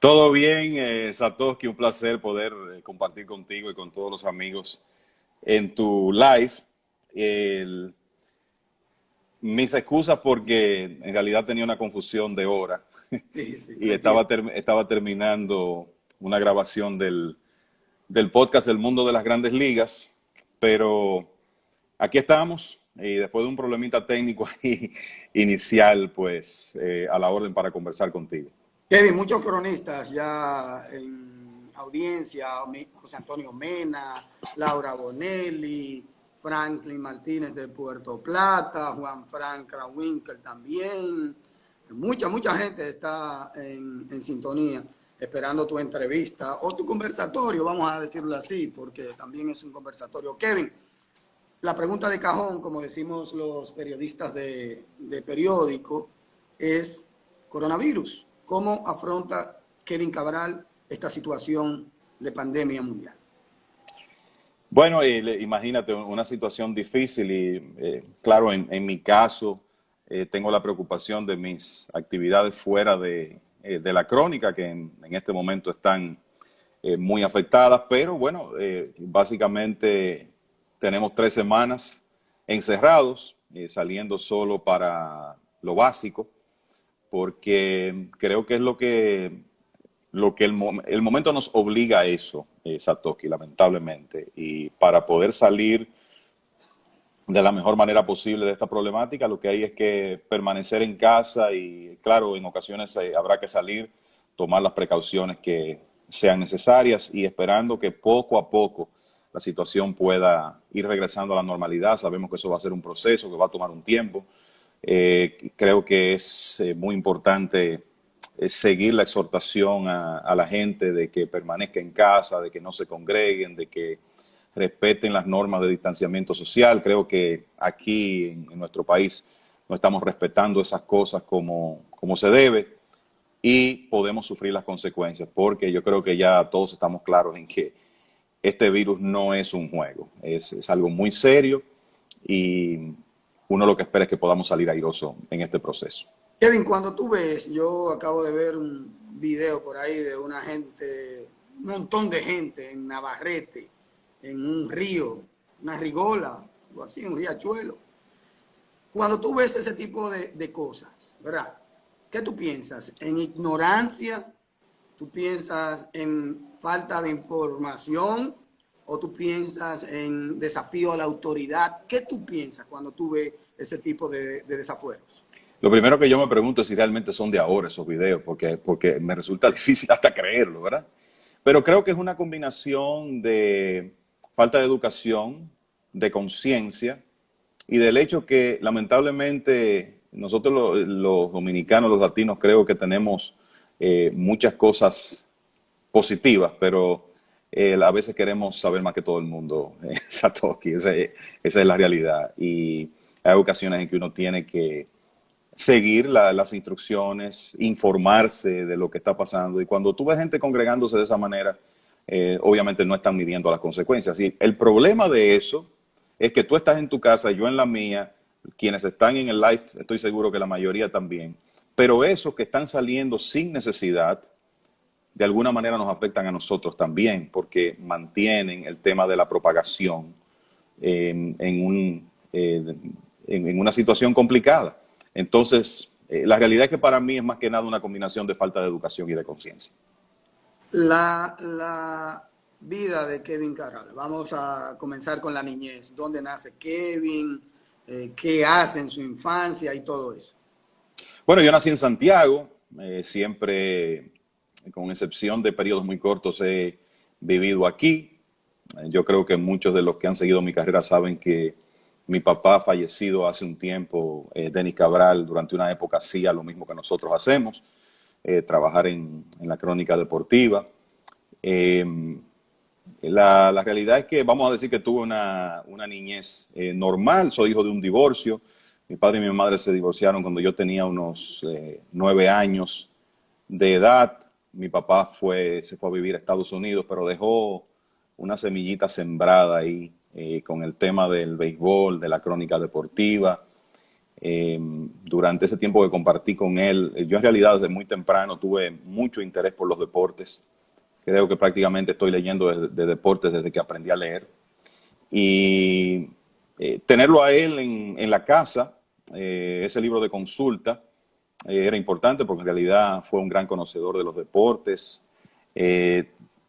Todo bien, Satoshi, un placer poder compartir contigo y con todos los amigos en tu live. El- Mis excusas porque en realidad tenía una confusión de hora Sí, sí, y tranquilo. estaba terminando una grabación del podcast El Mundo de las Grandes Ligas, pero aquí estamos y después de un problemita técnico ahí inicial, pues a la orden para conversar contigo. Kevin, muchos cronistas ya en audiencia, José Antonio Mena, Laura Bonelli, Franklin Martínez de Puerto Plata, Juan Frank Krawinkel también. Mucha gente está en sintonía esperando tu entrevista o tu conversatorio, vamos a decirlo así, porque también es un conversatorio. Kevin, la pregunta de cajón, como decimos los periodistas de periódico, es coronavirus. ¿Cómo afronta Kevin Cabral esta situación de pandemia mundial? Bueno, imagínate una situación difícil y claro, en mi caso tengo la preocupación de mis actividades fuera de la crónica que en este momento están muy afectadas, pero bueno, básicamente tenemos 3 semanas encerrados, saliendo solo para lo básico, porque creo que es lo que el momento nos obliga a eso, Satoshi, lamentablemente. Y para poder salir de la mejor manera posible de esta problemática, lo que hay es que permanecer en casa y, claro, en ocasiones habrá que salir, tomar las precauciones que sean necesarias y esperando que poco a poco la situación pueda ir regresando a la normalidad. Sabemos que eso va a ser un proceso, que va a tomar un tiempo. Creo que es muy importante seguir la exhortación a la gente de que permanezca en casa, de que no se congreguen, de que respeten las normas de distanciamiento social. Creo que aquí en nuestro país no estamos respetando esas cosas como se debe y podemos sufrir las consecuencias, porque yo creo que ya todos estamos claros en que este virus no es un juego, es algo muy serio y uno lo que espera es que podamos salir airoso en este proceso. Kevin, cuando tú ves, yo acabo de ver un video por ahí de una gente, un montón de gente en Navarrete, en un río, una rigola, o así, un riachuelo. Cuando tú ves ese tipo de cosas, ¿verdad? ¿Qué tú piensas? ¿En ignorancia? ¿Tú piensas en falta de información? ¿O tú piensas en desafío a la autoridad? ¿Qué tú piensas cuando tú ves ese tipo de desafueros? Lo primero que yo me pregunto es si realmente son de ahora esos videos, porque me resulta difícil hasta creerlo, ¿verdad? Pero creo que es una combinación de falta de educación, de conciencia y del hecho que lamentablemente nosotros los dominicanos, los latinos, creo que tenemos muchas cosas positivas, pero a veces queremos saber más que todo el mundo, Satoshi, esa es la realidad. Y hay ocasiones en que uno tiene que seguir las instrucciones, informarse de lo que está pasando. Y cuando tú ves gente congregándose de esa manera, obviamente no están midiendo las consecuencias. Y el problema de eso es que tú estás en tu casa, yo en la mía, quienes están en el live, estoy seguro que la mayoría también, pero esos que están saliendo sin necesidad, de alguna manera nos afectan a nosotros también, porque mantienen el tema de la propagación en, en una situación complicada. Entonces, la realidad es que para mí es más que nada una combinación de falta de educación y de conciencia. La vida de Kevin Cabral. Vamos a comenzar con la niñez. ¿Dónde nace Kevin? ¿Qué hace en su infancia y todo eso? Bueno, yo nací en Santiago, siempre, con excepción de periodos muy cortos, he vivido aquí. Yo creo que muchos de los que han seguido mi carrera saben que mi papá fallecido hace un tiempo, Denis Cabral, durante una época hacía lo mismo que nosotros hacemos, trabajar en la crónica deportiva. Eh, la realidad es que vamos a decir que tuve una niñez normal, soy hijo de un divorcio. Mi padre y mi madre se divorciaron cuando yo tenía unos 9 años de edad. Mi papá se fue a vivir a Estados Unidos, pero dejó una semillita sembrada ahí con el tema del béisbol, de la crónica deportiva. Durante ese tiempo que compartí con él, yo en realidad desde muy temprano tuve mucho interés por los deportes. Creo que prácticamente estoy leyendo de deportes desde que aprendí a leer. Y tenerlo a él en la casa, ese libro de consulta, era importante porque en realidad fue un gran conocedor de los deportes.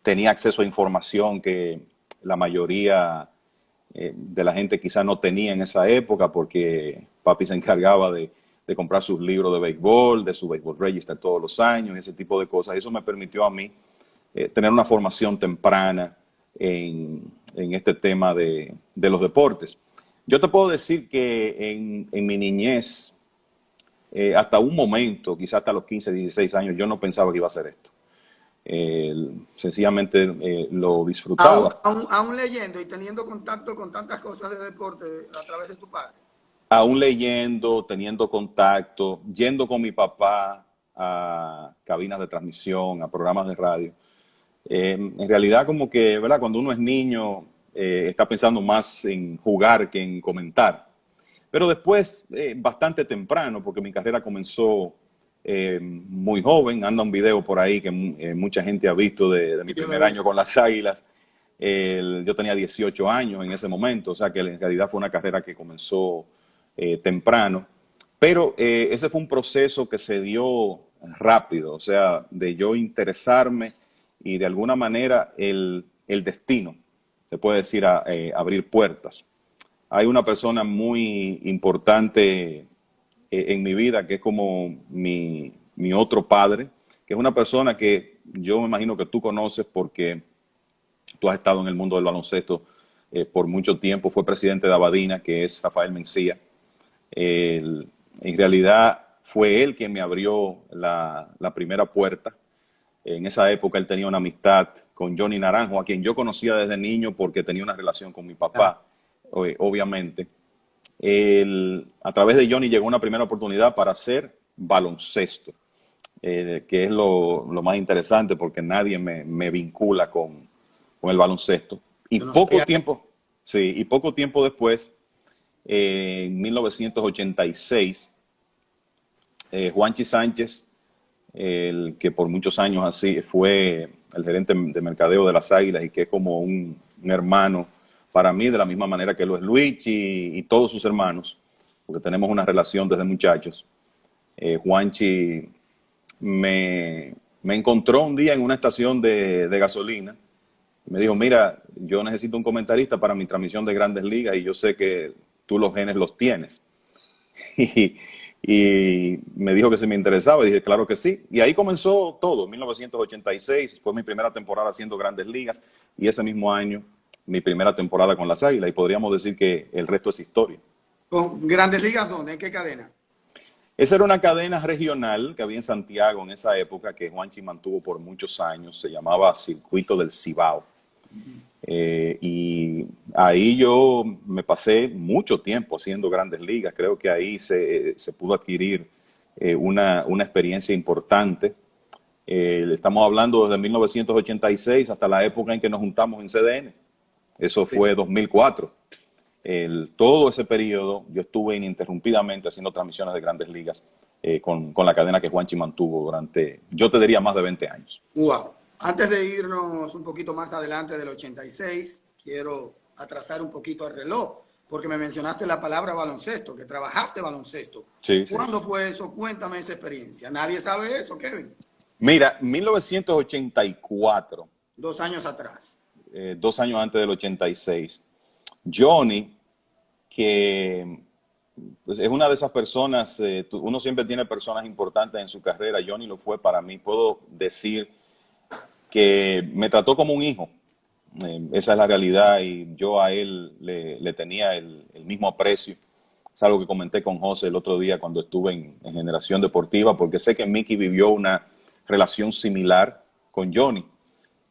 Tenía acceso a información que la mayoría de la gente quizá no tenía en esa época porque papi se encargaba de comprar sus libros de béisbol, de su Baseball Register todos los años, ese tipo de cosas. Eso me permitió a mí tener una formación temprana en este tema de los deportes. Yo te puedo decir que en mi niñez, hasta un momento, quizás hasta los 15, 16 años, yo no pensaba que iba a hacer esto. Sencillamente lo disfrutaba. Aún leyendo y teniendo contacto con tantas cosas de deporte a través de tu padre. Aún leyendo, teniendo contacto, yendo con mi papá a cabinas de transmisión, a programas de radio. En realidad, como que, ¿verdad? Cuando uno es niño, está pensando más en jugar que en comentar. Pero después, bastante temprano, porque mi carrera comenzó muy joven. Anda un video por ahí que mucha gente ha visto de mi primer año con las Águilas. Yo tenía 18 años en ese momento, o sea que en realidad fue una carrera que comenzó temprano. Pero ese fue un proceso que se dio rápido, o sea, de yo interesarme y de alguna manera el destino, se puede decir, abrir puertas. Hay una persona muy importante en mi vida que es como mi otro padre, que es una persona que yo me imagino que tú conoces porque tú has estado en el mundo del baloncesto por mucho tiempo. Fue presidente de Abadina, que es Rafael Mencía. En realidad fue él quien me abrió la primera puerta. En esa época él tenía una amistad con Johnny Naranjo, a quien yo conocía desde niño porque tenía una relación con mi papá, obviamente. A través de Johnny llegó una primera oportunidad para hacer baloncesto, que es lo más interesante porque nadie me vincula con el baloncesto. Y poco tiempo después, en 1986, Juanchi Sánchez, el que por muchos años así fue el gerente de mercadeo de las Águilas y que es como un hermano para mí, de la misma manera que lo es Luigi y todos sus hermanos, porque tenemos una relación desde muchachos. Juanchi me encontró un día en una estación de gasolina y me dijo, mira, yo necesito un comentarista para mi transmisión de Grandes Ligas y yo sé que tú los genes los tienes. Y me dijo que se me interesaba y dije, claro que sí. Y ahí comenzó todo. En 1986 fue mi primera temporada haciendo Grandes Ligas y ese mismo año mi primera temporada con las Águilas y podríamos decir que el resto es historia. ¿Con Grandes Ligas dónde? ¿En qué cadena? Esa era una cadena regional que había en Santiago en esa época que Juanchi mantuvo por muchos años. Se llamaba Circuito del Cibao. Y ahí yo me pasé mucho tiempo haciendo Grandes Ligas. Creo que ahí se pudo adquirir una experiencia importante. Estamos hablando desde 1986 hasta la época en que nos juntamos en CDN. Eso fue 2004. Todo ese periodo yo estuve ininterrumpidamente haciendo transmisiones de Grandes Ligas con la cadena que Juanchi mantuvo durante, yo te diría, más de 20 años. Wow. Antes de irnos un poquito más adelante del 86, quiero atrasar un poquito el reloj, porque me mencionaste la palabra baloncesto, que trabajaste baloncesto. Sí, ¿Cuándo fue eso? Cuéntame esa experiencia. Nadie sabe eso, Kevin. Mira, 1984. 2 años atrás. 2 años antes del 86. Johnny, que pues, es una de esas personas, uno siempre tiene personas importantes en su carrera. Johnny lo fue para mí. Puedo decir que me trató como un hijo. Esa es la realidad y yo a él le tenía el mismo aprecio. Es algo que comenté con José el otro día cuando estuve en Generación Deportiva, porque sé que Mickey vivió una relación similar con Johnny.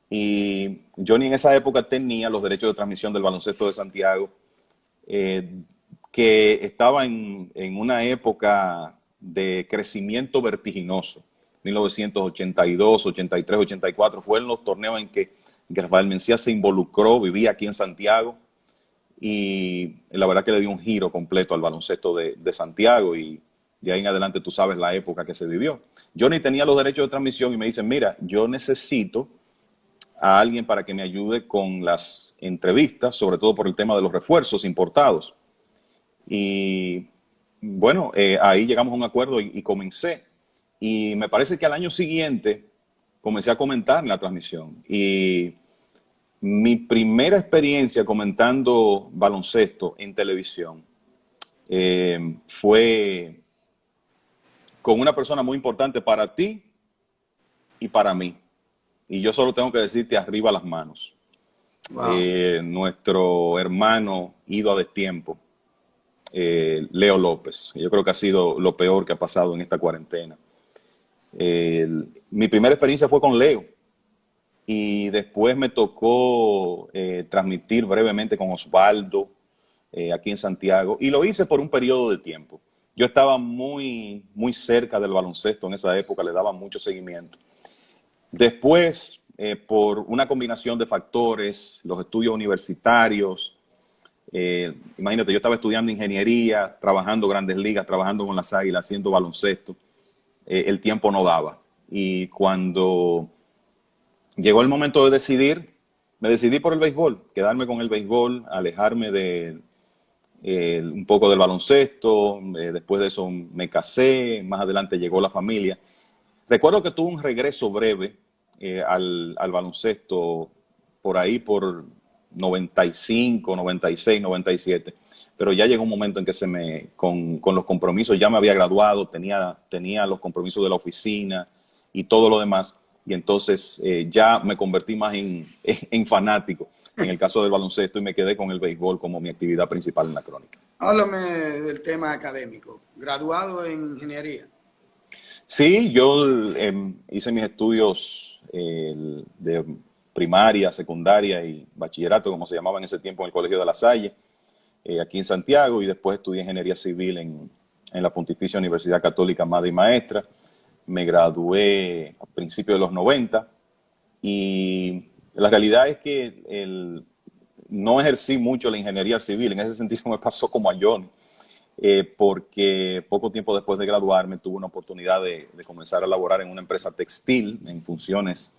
Y Johnny en esa época tenía los derechos de transmisión del baloncesto de Santiago, que estaba en una época de crecimiento vertiginoso. 1982, 83, 84 fueron los torneos en que Rafael Mencía se involucró, vivía aquí en Santiago y la verdad que le dio un giro completo al baloncesto de Santiago y de ahí en adelante tú sabes la época que se vivió. Johnny tenía los derechos de transmisión y me dice, mira, yo necesito a alguien para que me ayude con las entrevistas, sobre todo por el tema de los refuerzos importados. Y bueno, ahí llegamos a un acuerdo y comencé. Y me parece que al año siguiente comencé a comentar en la transmisión. Y mi primera experiencia comentando baloncesto en televisión fue con una persona muy importante para ti y para mí. Y yo solo tengo que decirte arriba las manos. Wow. Nuestro hermano ido a destiempo, Leo López. Yo creo que ha sido lo peor que ha pasado en esta cuarentena. Mi primera experiencia fue con Leo y después me tocó transmitir brevemente con Osvaldo aquí en Santiago y lo hice por un periodo de tiempo. Yo estaba muy cerca del baloncesto en esa época, le daba mucho seguimiento. Después, por una combinación de factores, los estudios universitarios, imagínate, yo estaba estudiando ingeniería, trabajando grandes ligas, trabajando con las Águilas, haciendo baloncesto, el tiempo no daba. Y cuando llegó el momento de decidir, me decidí por el béisbol, quedarme con el béisbol, alejarme de un poco del baloncesto. Después de eso me casé, más adelante llegó la familia. Recuerdo que tuve un regreso breve al baloncesto por ahí por 95, 96, 97, pero ya llegó un momento en que con los compromisos, ya me había graduado, tenía los compromisos de la oficina y todo lo demás, y entonces ya me convertí más en fanático en el caso del baloncesto y me quedé con el béisbol como mi actividad principal en la crónica. Háblame del tema académico. Graduado en ingeniería. Sí, yo hice mis estudios de primaria, secundaria y bachillerato, como se llamaba en ese tiempo, en el Colegio de La Salle, aquí en Santiago, y después estudié ingeniería civil en la Pontificia Universidad Católica Madre y Maestra. Me gradué a principios de los 90 y la realidad es que no ejercí mucho la ingeniería civil. En ese sentido me pasó como a Johnny. Porque poco tiempo después de graduarme tuve una oportunidad de comenzar a laborar en una empresa textil en funciones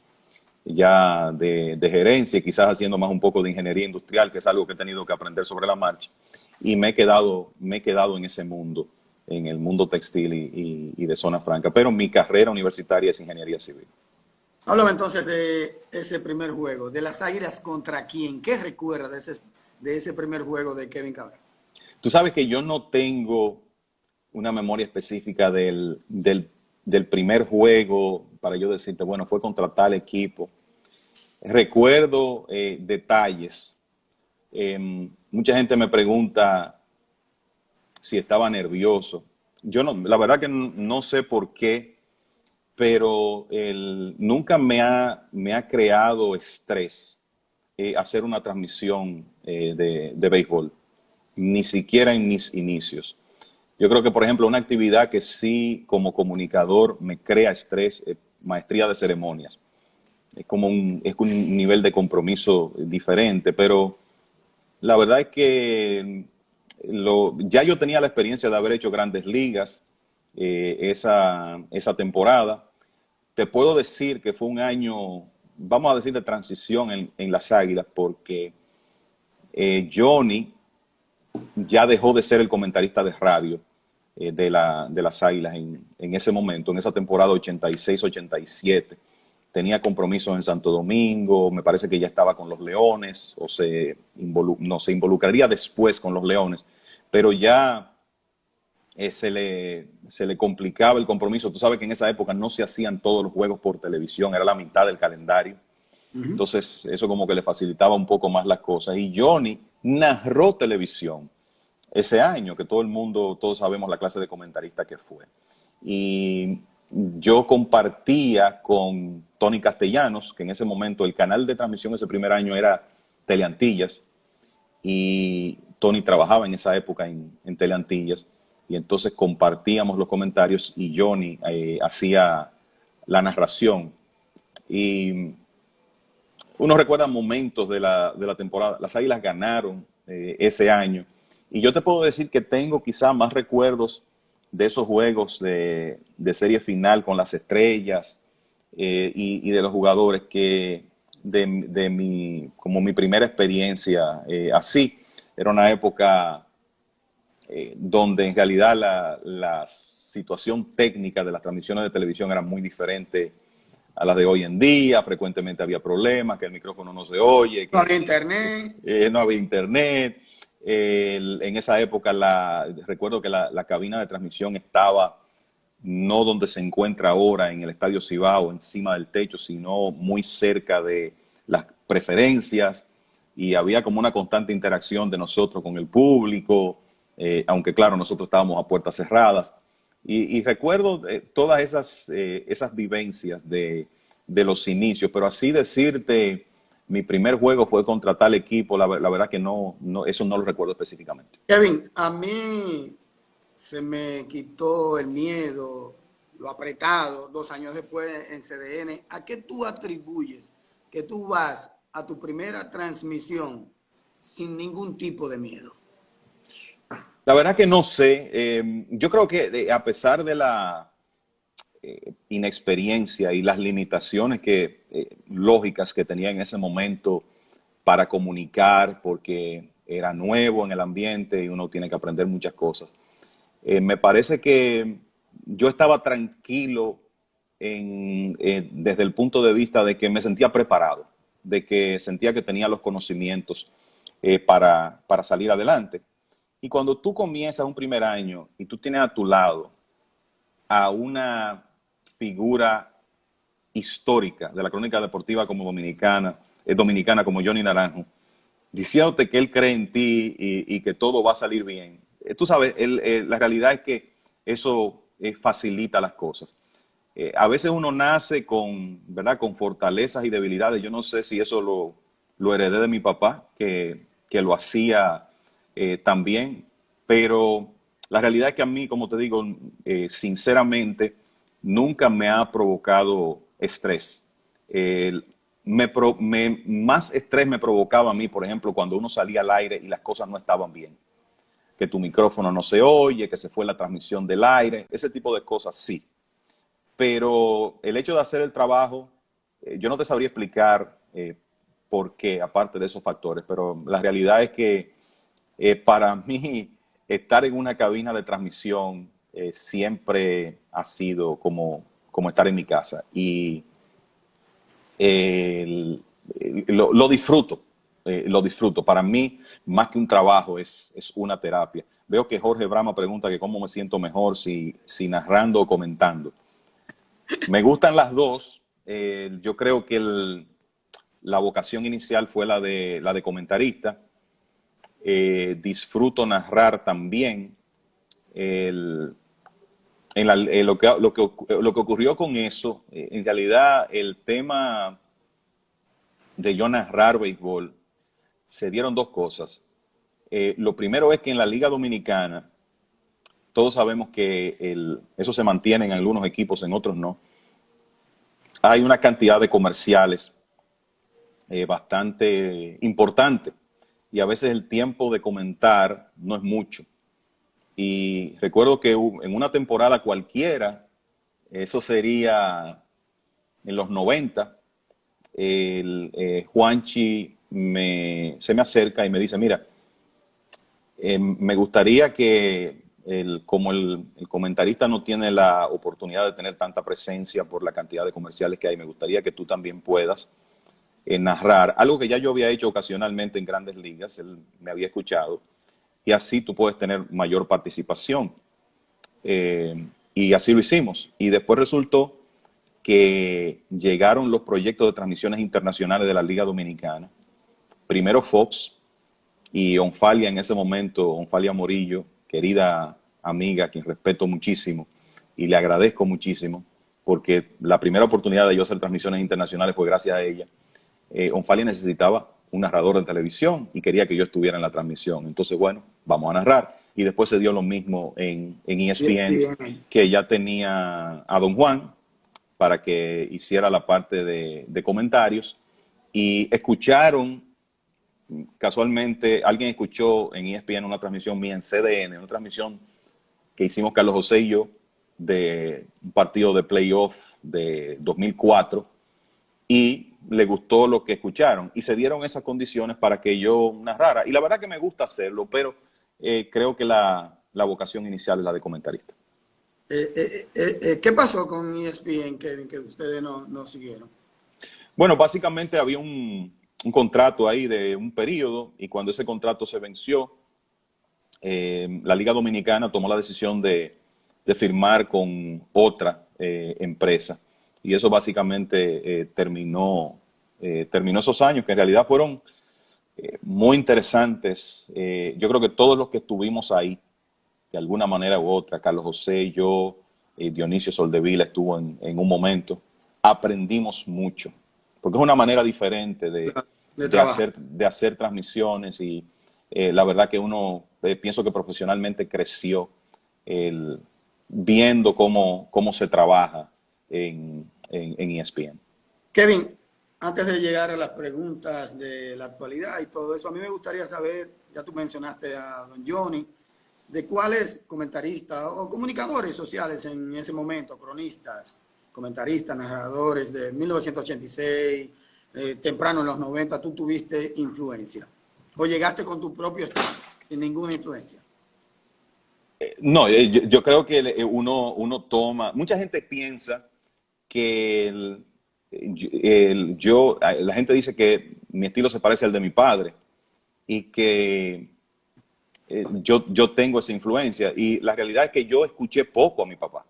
ya de gerencia y quizás haciendo más un poco de ingeniería industrial, que es algo que he tenido que aprender sobre la marcha. Y me he quedado en ese mundo, en el mundo textil y de zona franca. Pero mi carrera universitaria es ingeniería civil. Háblame entonces de ese primer juego, de las Águilas contra quién. ¿Qué recuerda de ese primer juego de Kevin Cabral? Tú sabes que yo no tengo una memoria específica del primer juego para yo decirte, bueno, fue contra tal equipo. Recuerdo detalles. Mucha gente me pregunta si estaba nervioso. Yo no, la verdad que no sé por qué, pero nunca me ha creado estrés hacer una transmisión de béisbol, ni siquiera en mis inicios. Yo creo que, por ejemplo, una actividad que sí como comunicador me crea estrés, maestría de ceremonias. Es un nivel de compromiso diferente, pero la verdad es que ya yo tenía la experiencia de haber hecho grandes ligas esa temporada. Te puedo decir que fue un año, vamos a decir, de transición en las Águilas, porque Johnny ya dejó de ser el comentarista de radio de las Águilas en ese momento, en esa temporada 86-87. Tenía compromisos en Santo Domingo, me parece que ya estaba con los Leones, o se involucraría después con los Leones, pero ya se le complicaba el compromiso. Tú sabes que en esa época no se hacían todos los juegos por televisión, era la mitad del calendario. Entonces eso como que le facilitaba un poco más las cosas. Y Johnny narró televisión ese año, que todos sabemos la clase de comentarista que fue. Y yo compartía con Tony Castellanos, que en ese momento el canal de transmisión ese primer año era Teleantillas, y Tony trabajaba en esa época en Teleantillas, y entonces compartíamos los comentarios y Johnny hacía la narración. Y uno recuerda momentos de la temporada. Las Águilas ganaron ese año. Y yo te puedo decir que tengo quizá más recuerdos de esos juegos de serie final con las estrellas y de los jugadores que como mi primera experiencia así. Era una época donde en realidad la situación técnica de las transmisiones de televisión era muy diferente a las de hoy en día. Frecuentemente había problemas, que el micrófono no se oye, No había que internet. no había internet. En esa época recuerdo que la cabina de transmisión estaba no donde se encuentra ahora en el Estadio Cibao, encima del techo, sino muy cerca de las preferencias, y había como una constante interacción de nosotros con el público, aunque claro, nosotros estábamos a puertas cerradas. Y recuerdo todas esas vivencias de los inicios, pero así decirte, mi primer juego fue contra tal equipo, la verdad que no, eso no lo recuerdo específicamente. Kevin, a mí se me quitó el miedo, lo apretado, 2 años después en CDN. ¿A qué tú atribuyes que tú vas a tu primera transmisión sin ningún tipo de miedo? La verdad que no sé. Yo creo que a pesar de la inexperiencia y las limitaciones lógicas que tenía en ese momento para comunicar, porque era nuevo en el ambiente y uno tiene que aprender muchas cosas, me parece que yo estaba tranquilo desde el punto de vista de que me sentía preparado, de que sentía que tenía los conocimientos para salir adelante. Y cuando tú comienzas un primer año y tú tienes a tu lado a una figura histórica de la crónica deportiva como dominicana como Johnny Naranjo, diciéndote que él cree en ti y que todo va a salir bien. Tú sabes, la realidad es que eso facilita las cosas. A veces uno nace ¿verdad?, con fortalezas y debilidades. Yo no sé si eso lo heredé de mi papá, que lo hacía también, pero la realidad es que a mí, como te digo, sinceramente, nunca me ha provocado estrés. Más estrés me provocaba a mí, por ejemplo, cuando uno salía al aire y las cosas no estaban bien. Que tu micrófono no se oye, que se fue la transmisión del aire, ese tipo de cosas sí. Pero el hecho de hacer el trabajo, yo no te sabría explicar por qué, aparte de esos factores, pero la realidad es que para mí estar en una cabina de transmisión siempre ha sido como estar en mi casa. Y lo disfruto, lo disfruto. Para mí, más que un trabajo, es una terapia. Veo que Jorge Brama pregunta que cómo me siento mejor, si narrando o comentando. Me gustan las dos. Yo creo que la vocación inicial fue la de comentarista. Disfruto narrar también. Lo que ocurrió con eso, en realidad el tema de yo narrar béisbol, se dieron dos cosas. Lo primero es que en la Liga Dominicana, todos sabemos que eso se mantiene en algunos equipos, en otros no. Hay una cantidad de comerciales bastante importante y a veces el tiempo de comentar no es mucho. Y recuerdo que en una temporada cualquiera, eso sería en los 90, Juanchi se me acerca y me dice, mira, me gustaría que como el comentarista no tiene la oportunidad de tener tanta presencia por la cantidad de comerciales que hay, me gustaría que tú también puedas narrar algo que ya yo había hecho ocasionalmente en Grandes Ligas, él me había escuchado, y así tú puedes tener mayor participación. Y así lo hicimos. Y después resultó que llegaron los proyectos de transmisiones internacionales de la Liga Dominicana. Primero Fox y Onfalia en ese momento, Onfalia Morillo, querida amiga, a quien respeto muchísimo y le agradezco muchísimo, porque la primera oportunidad de yo hacer transmisiones internacionales fue gracias a ella. Onfalia necesitaba un narrador de televisión y quería que yo estuviera en la transmisión. Entonces, bueno, vamos a narrar. Y después se dio lo mismo en ESPN, que ya tenía a Don Juan para que hiciera la parte de comentarios. Y escucharon casualmente alguien escuchó en ESPN una transmisión mía en CDN, una transmisión que hicimos Carlos José y yo de un partido de playoff de 2004 y le gustó lo que escucharon y se dieron esas condiciones para que yo narrara. Y la verdad que me gusta hacerlo, pero creo que la vocación inicial es la de comentarista. ¿Qué pasó con ESPN, Kevin, que ustedes no siguieron? Bueno, básicamente había un contrato ahí de un periodo y cuando ese contrato se venció, la Liga Dominicana tomó la decisión de firmar con otra empresa y eso básicamente terminó esos años que en realidad fueron muy interesantes. Yo creo que todos los que estuvimos ahí, de alguna manera u otra, Carlos José, yo, Dionisio Soldevila estuvo en un momento, aprendimos mucho, porque es una manera diferente de hacer transmisiones y la verdad que uno, pienso que profesionalmente creció viendo cómo se trabaja en ESPN. Kevin, antes de llegar a las preguntas de la actualidad y todo eso, a mí me gustaría saber, ya tú mencionaste a don Johnny, de cuáles comentaristas o comunicadores sociales en ese momento, cronistas, comentaristas, narradores de 1986, temprano en los 90, tú tuviste influencia. ¿O llegaste con tu propio estilo, sin ninguna influencia? No, yo creo que uno toma, mucha gente piensa que la gente dice que mi estilo se parece al de mi padre y que yo tengo esa influencia y la realidad es que yo escuché poco a mi papá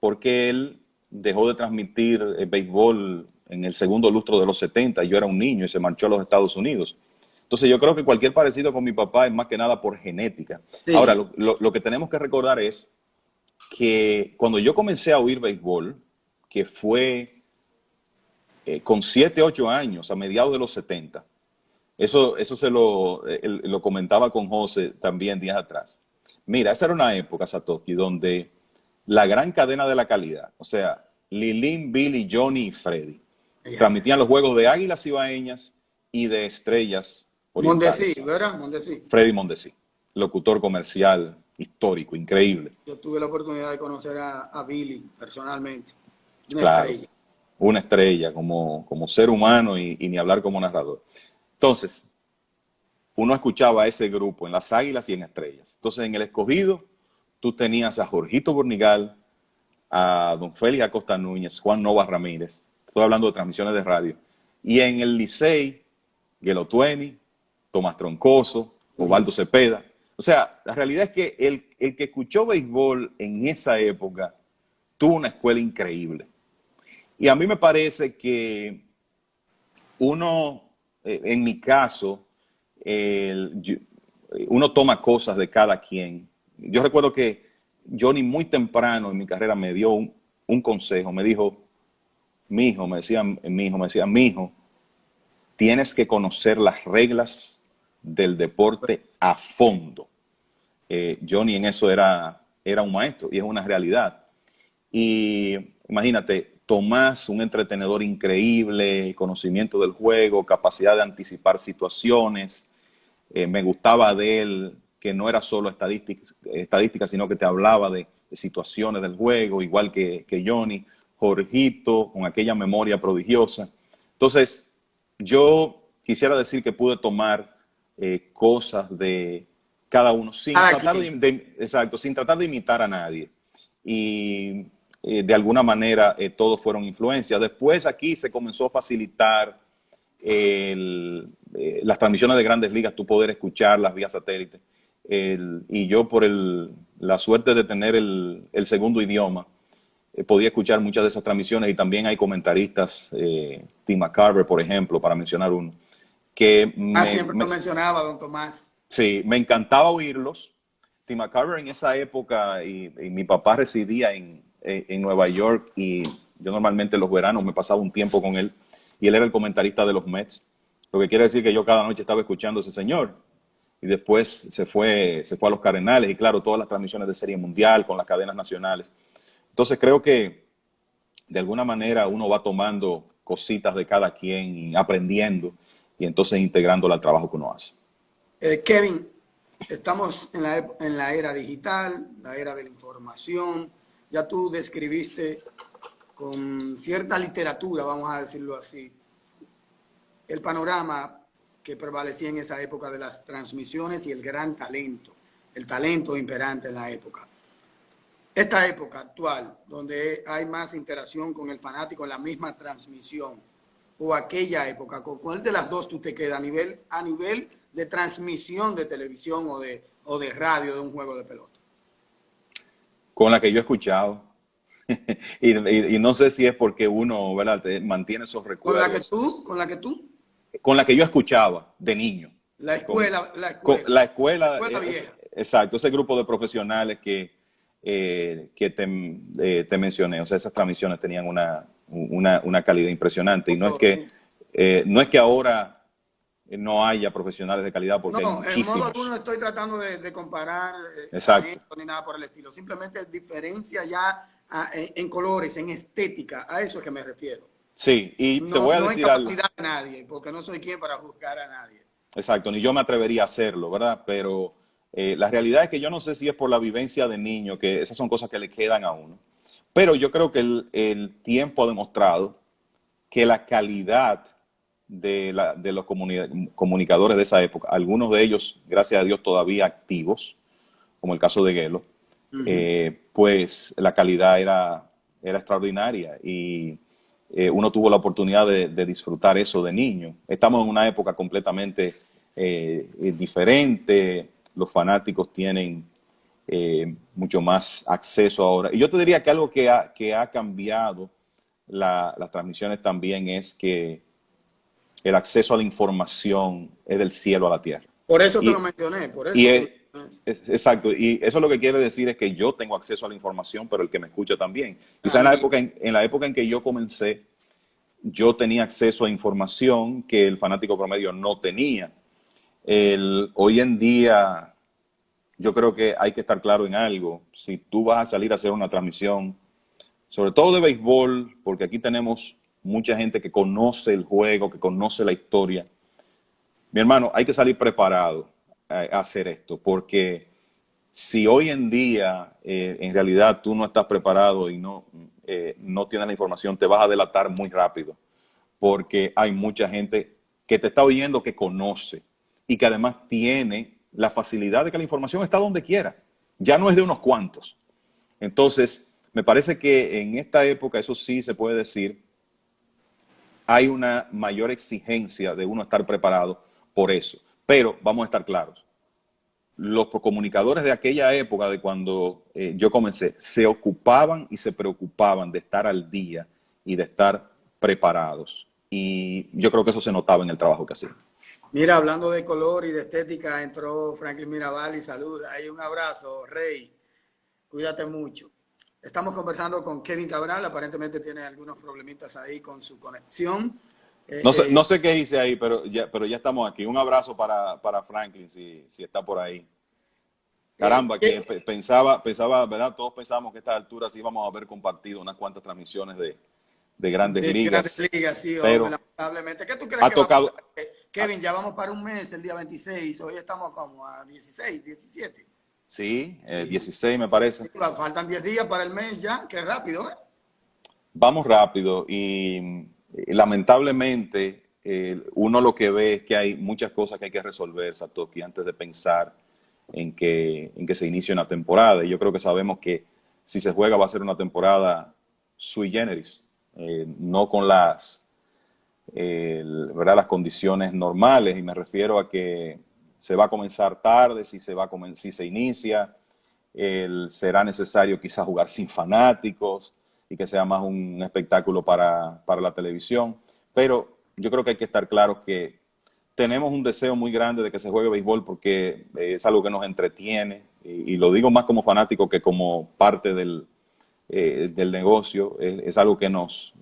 porque él dejó de transmitir el béisbol en el segundo lustro de los 70, yo era un niño y se marchó a los Estados Unidos. Entonces yo creo que cualquier parecido con mi papá es más que nada por genética. Sí. Ahora, lo que tenemos que recordar es que cuando yo comencé a oír béisbol, que fue con 7, 8 años, a mediados de los 70, eso se lo comentaba con José también días atrás. Mira, esa era una época, Satoshi, donde la gran cadena de la calidad, o sea, Lilín, Billy, Johnny y Freddy, transmitían los juegos de Águilas Ibaeñas y de Estrellas Orientales. Mondesi, ¿verdad? Mondesi. Freddy Mondesi, locutor comercial, histórico, increíble. Yo tuve la oportunidad de conocer a Billy personalmente. Una claro, estrella. Una estrella como ser humano y ni hablar como narrador. Entonces, uno escuchaba a ese grupo en las Águilas y en Estrellas. Entonces, en el Escogido, tú tenías a Jorgito Bornigal, a don Félix Acosta Núñez, Juan Nova Ramírez. Estoy hablando de transmisiones de radio. Y en el Licey, Gelo Tueni, Tomás Troncoso, Osvaldo Cepeda. O sea, la realidad es que el que escuchó béisbol en esa época tuvo una escuela increíble. Y a mí me parece que uno, en mi caso, uno toma cosas de cada quien. Yo recuerdo que Johnny muy temprano en mi carrera me dio un consejo. Me dijo, mijo, tienes que conocer las reglas del deporte a fondo. Johnny en eso era un maestro y es una realidad. Y imagínate, Tomás, un entretenedor increíble, conocimiento del juego, capacidad de anticipar situaciones. Me gustaba de él que no era solo estadística, sino que te hablaba de situaciones del juego, igual que Johnny. Jorgito, con aquella memoria prodigiosa. Entonces, yo quisiera decir que pude tomar cosas de cada uno sin tratar de imitar a nadie. Y de alguna manera todos fueron influencias. Después aquí se comenzó a facilitar las transmisiones de Grandes Ligas, tú poder escucharlas vía satélite. Y yo por la suerte de tener el segundo idioma, podía escuchar muchas de esas transmisiones y también hay comentaristas, Tim McCarver, por ejemplo, para mencionar uno, que siempre lo mencionaba, don Tomás. Sí, me encantaba oírlos. Tim McCarver en esa época, y mi papá residía en Nueva York y yo normalmente los veranos me pasaba un tiempo con él y él era el comentarista de los Mets, lo que quiere decir que yo cada noche estaba escuchando a ese señor y después se fue a los Cardenales y claro, todas las transmisiones de Serie Mundial con las cadenas nacionales. Entonces creo que de alguna manera uno va tomando cositas de cada quien y aprendiendo y entonces integrándola al trabajo que uno hace. Kevin, estamos en la era digital, la era de la información. Ya tú describiste con cierta literatura, vamos a decirlo así, el panorama que prevalecía en esa época de las transmisiones y el gran talento, el talento imperante en la época. Esta época actual, donde hay más interacción con el fanático en la misma transmisión, o aquella época, ¿con cuál de las dos tú te quedas a nivel de transmisión de televisión o de radio de un juego de pelota? Con la que yo he escuchado, y no sé si es porque uno, ¿verdad?, mantiene esos recuerdos. Con la que tú, Con la que yo escuchaba de niño. la escuela, La escuela, vieja. exacto, ese grupo de profesionales que te mencioné. O sea, esas transmisiones tenían una calidad impresionante. Y no es que ahora no haya profesionales de calidad, porque hay No, en modo muchísimos. alguno no estoy tratando de comparar Exacto. ni nada por el estilo. Simplemente diferencia ya en colores, en estética. A eso es que me refiero. Sí, y te No, voy a no en decir algo. capacidad de nadie, porque no soy quien para juzgar a nadie. Exacto, ni yo me atrevería a hacerlo, ¿verdad? Pero la realidad es que yo no sé si es por la vivencia de niño, que esas son cosas que le quedan a uno. Pero yo creo que el tiempo ha demostrado que la calidad de los comunicadores de esa época, algunos de ellos, gracias a Dios, todavía activos, como el caso de Gelo, pues la calidad era extraordinaria y uno tuvo la oportunidad de disfrutar eso de niño. Estamos en una época completamente diferente, los fanáticos tienen mucho más acceso ahora. Y yo te diría que algo que ha cambiado las transmisiones también es que el acceso a la información es del cielo a la tierra. Por eso te Y, lo mencioné, por eso y te lo mencioné. exacto, y eso lo que quiere decir es que yo tengo acceso a la información, pero el que me escucha también. Quizá También. en la época en que yo comencé, yo tenía acceso a información que el fanático promedio no tenía. Hoy en día, yo creo que hay que estar claro en algo. Si tú vas a salir a hacer una transmisión, sobre todo de béisbol, porque aquí tenemos mucha gente que conoce el juego, que conoce la historia. Mi hermano, hay que salir preparado a hacer esto, porque si hoy en día en realidad tú no estás preparado y no tienes la información, te vas a delatar muy rápido, porque hay mucha gente que te está oyendo que conoce y que además tiene la facilidad de que la información está donde quiera. Ya no es de unos cuantos. Entonces, me parece que en esta época, eso sí se puede decir, hay una mayor exigencia de uno estar preparado por eso. Pero vamos a estar claros, los comunicadores de aquella época, de cuando yo comencé, se ocupaban y se preocupaban de estar al día y de estar preparados. Y yo creo que eso se notaba en el trabajo que hacían. Mira, hablando de color y de estética, entró Franklin Mirabal y saluda. Ahí un abrazo, Rey. Cuídate mucho. Estamos conversando con Kevin Cabral, aparentemente tiene algunos problemitas ahí con su conexión. No sé qué hice ahí, pero ya estamos aquí. Un abrazo para Franklin, si está por ahí. Caramba, que pensaba, ¿verdad? Todos pensábamos que a esta altura sí íbamos a haber compartido unas cuantas transmisiones de Grandes Ligas. Grandes Ligas, sí, Pero hombre, lamentablemente. ¿Qué tú crees ha que va a pasar? tocado, Kevin, ya vamos para un mes, el día 26. Hoy estamos como a 16, 17. sí, Y, 16 me parece. faltan 10 días para el mes ya, qué rápido, ¿eh? Vamos rápido y lamentablemente uno lo que ve es que hay muchas cosas que hay que resolver, Satoshi, antes de pensar en que se inicie una temporada. Y yo creo que sabemos que si se juega va a ser una temporada sui generis, no con ¿verdad?, las condiciones normales, y me refiero a que se va a comenzar tarde, si se inicia, será necesario quizás jugar sin fanáticos y que sea más un espectáculo para la televisión. Pero yo creo que hay que estar claros que tenemos un deseo muy grande de que se juegue béisbol porque es algo que nos entretiene, y lo digo más como fanático que como parte del negocio. Es algo que nos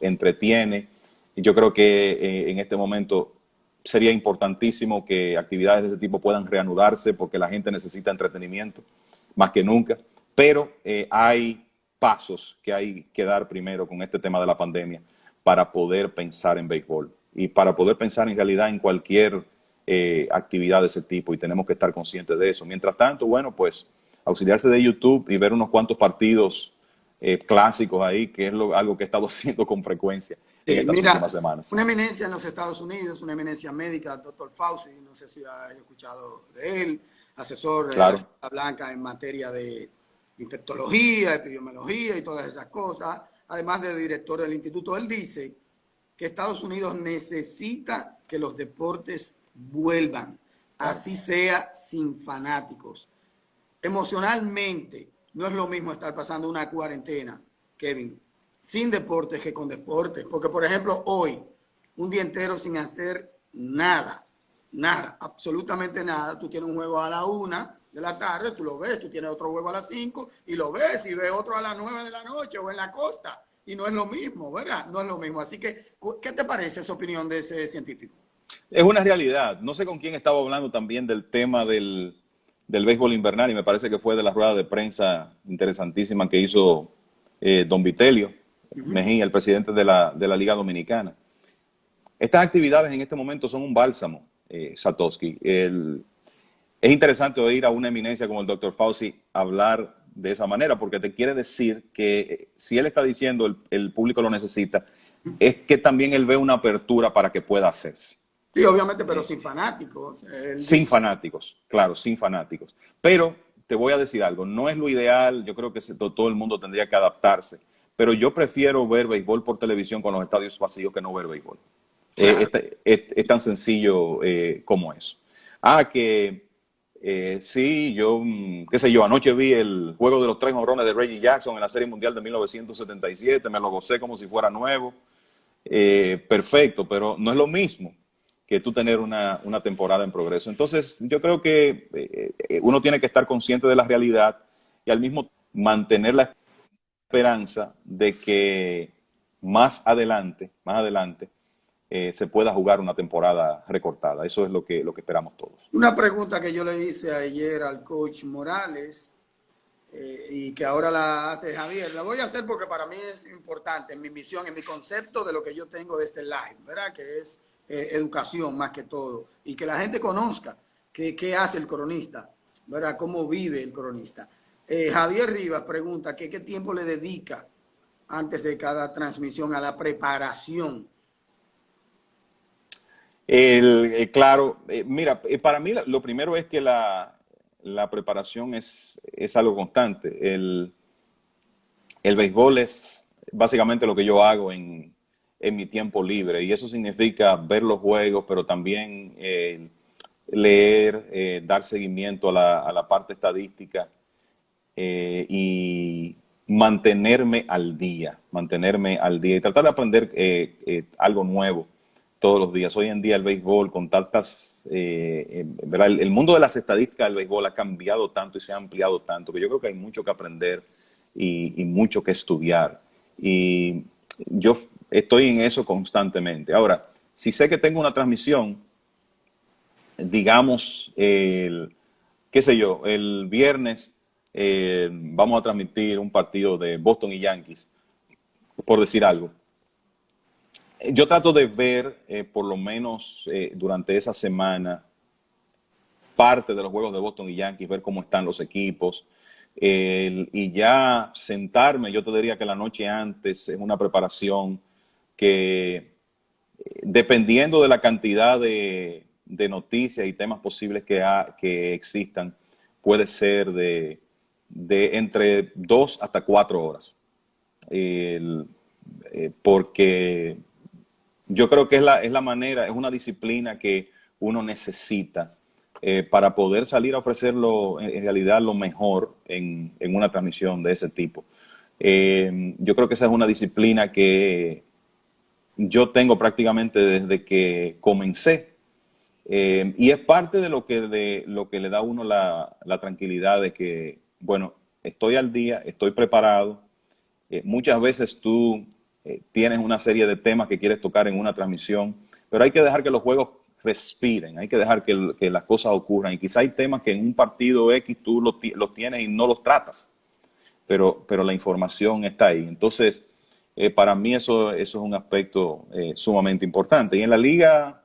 entretiene, y yo creo que en este momento sería importantísimo que actividades de ese tipo puedan reanudarse porque la gente necesita entretenimiento más que nunca, pero hay pasos que hay que dar primero con este tema de la pandemia para poder pensar en béisbol. y para poder pensar en realidad en cualquier actividad de ese tipo, y tenemos que estar conscientes de eso. Mientras tanto, bueno, pues auxiliarse de YouTube y ver unos cuantos partidos clásicos ahí, que es algo que he estado haciendo con frecuencia en Sí, estas mira, últimas semanas. una eminencia en los Estados Unidos, una eminencia médica, doctor Fauci, no sé si has escuchado de él, asesor de la Claro, Casa Blanca en materia de infectología, epidemiología y todas esas cosas, además de director del instituto. Él dice que Estados Unidos necesita que los deportes vuelvan, claro. así sea sin fanáticos. Emocionalmente, no es lo mismo estar pasando una cuarentena, Kevin, sin deportes que con deportes. Porque, por ejemplo, hoy, un día entero sin hacer nada, nada, absolutamente nada. Tú tienes un juego a la 1 de la tarde, tú lo ves, tú tienes otro juego a las 5 y lo ves, y ves otro a las 9 de la noche o en la costa. Y no es lo mismo, ¿verdad? No es lo mismo. Así que, ¿qué te parece esa opinión de ese científico? Es una realidad. No sé con quién estaba hablando también del tema del béisbol invernal, y me parece que fue de la rueda de prensa interesantísima que hizo don Vitelio Uh -huh. Mejía, el presidente de la Liga Dominicana. Estas actividades en este momento son un bálsamo, Satoshi. Es interesante oír a una eminencia como el doctor Fauci hablar de esa manera, porque te quiere decir que si él está diciendo el público lo necesita, es que también él ve una apertura para que pueda hacerse. Sí, obviamente, pero sin fanáticos. Él Sin dice. fanáticos, claro, sin fanáticos. Pero te voy a decir algo, no es lo ideal, yo creo que todo el mundo tendría que adaptarse, pero yo prefiero ver béisbol por televisión con los estadios vacíos que no ver béisbol. Claro. Es tan sencillo como eso. Que sí, yo, qué sé yo, anoche vi el juego de los 3 jonrones de Reggie Jackson en la Serie Mundial de 1977, me lo gocé como si fuera nuevo. Perfecto, pero no es lo mismo que tú tener una temporada en progreso. Entonces, yo creo que uno tiene que estar consciente de la realidad y al mismo tiempo mantener la esperanza de que más adelante se pueda jugar una temporada recortada. Eso es lo que esperamos todos. Una pregunta que yo le hice ayer al coach Morales y que ahora la hace Javier, la voy a hacer porque para mí es importante en mi misión, en mi concepto de lo que yo tengo de este live, ¿verdad? Que es educación más que todo y que la gente conozca qué hace el cronista, ¿verdad? Cómo vive el cronista. Javier Rivas pregunta que qué tiempo le dedica antes de cada transmisión a la preparación. Claro, mira, para mí lo primero es que la preparación es algo constante. El béisbol es básicamente lo que yo hago en mi tiempo libre, y eso significa ver los juegos, pero también leer, dar seguimiento a la parte estadística y mantenerme al día y tratar de aprender algo nuevo todos los días. Hoy en día el béisbol con tantas, ¿verdad? El mundo de las estadísticas del béisbol ha cambiado tanto y se ha ampliado tanto que yo creo que hay mucho que aprender y mucho que estudiar. Y yo estoy en eso constantemente. Ahora, si sé que tengo una transmisión, digamos, qué sé yo, el viernes vamos a transmitir un partido de Boston y Yankees, por decir algo. Yo trato de ver, por lo menos durante esa semana, parte de los juegos de Boston y Yankees, ver cómo están los equipos, y ya sentarme, yo te diría que la noche antes es una preparación que, dependiendo de la cantidad de noticias y temas posibles que existan, puede ser de entre 2 hasta 4 horas. Porque yo creo que es la manera, es una disciplina que uno necesita para poder salir a ofrecerlo en realidad lo mejor en una transmisión de ese tipo. Yo creo que esa es una disciplina que yo tengo prácticamente desde que comencé, y es parte de lo que le da a uno la tranquilidad de que, bueno, estoy al día, estoy preparado. Muchas veces tú tienes una serie de temas que quieres tocar en una transmisión, pero hay que dejar que los juegos respiren, hay que dejar que las cosas ocurran. Y quizá hay temas que en un partido X tú los tienes y no los tratas, pero la información está ahí. Entonces, Para mí eso es un aspecto sumamente importante. Y en la liga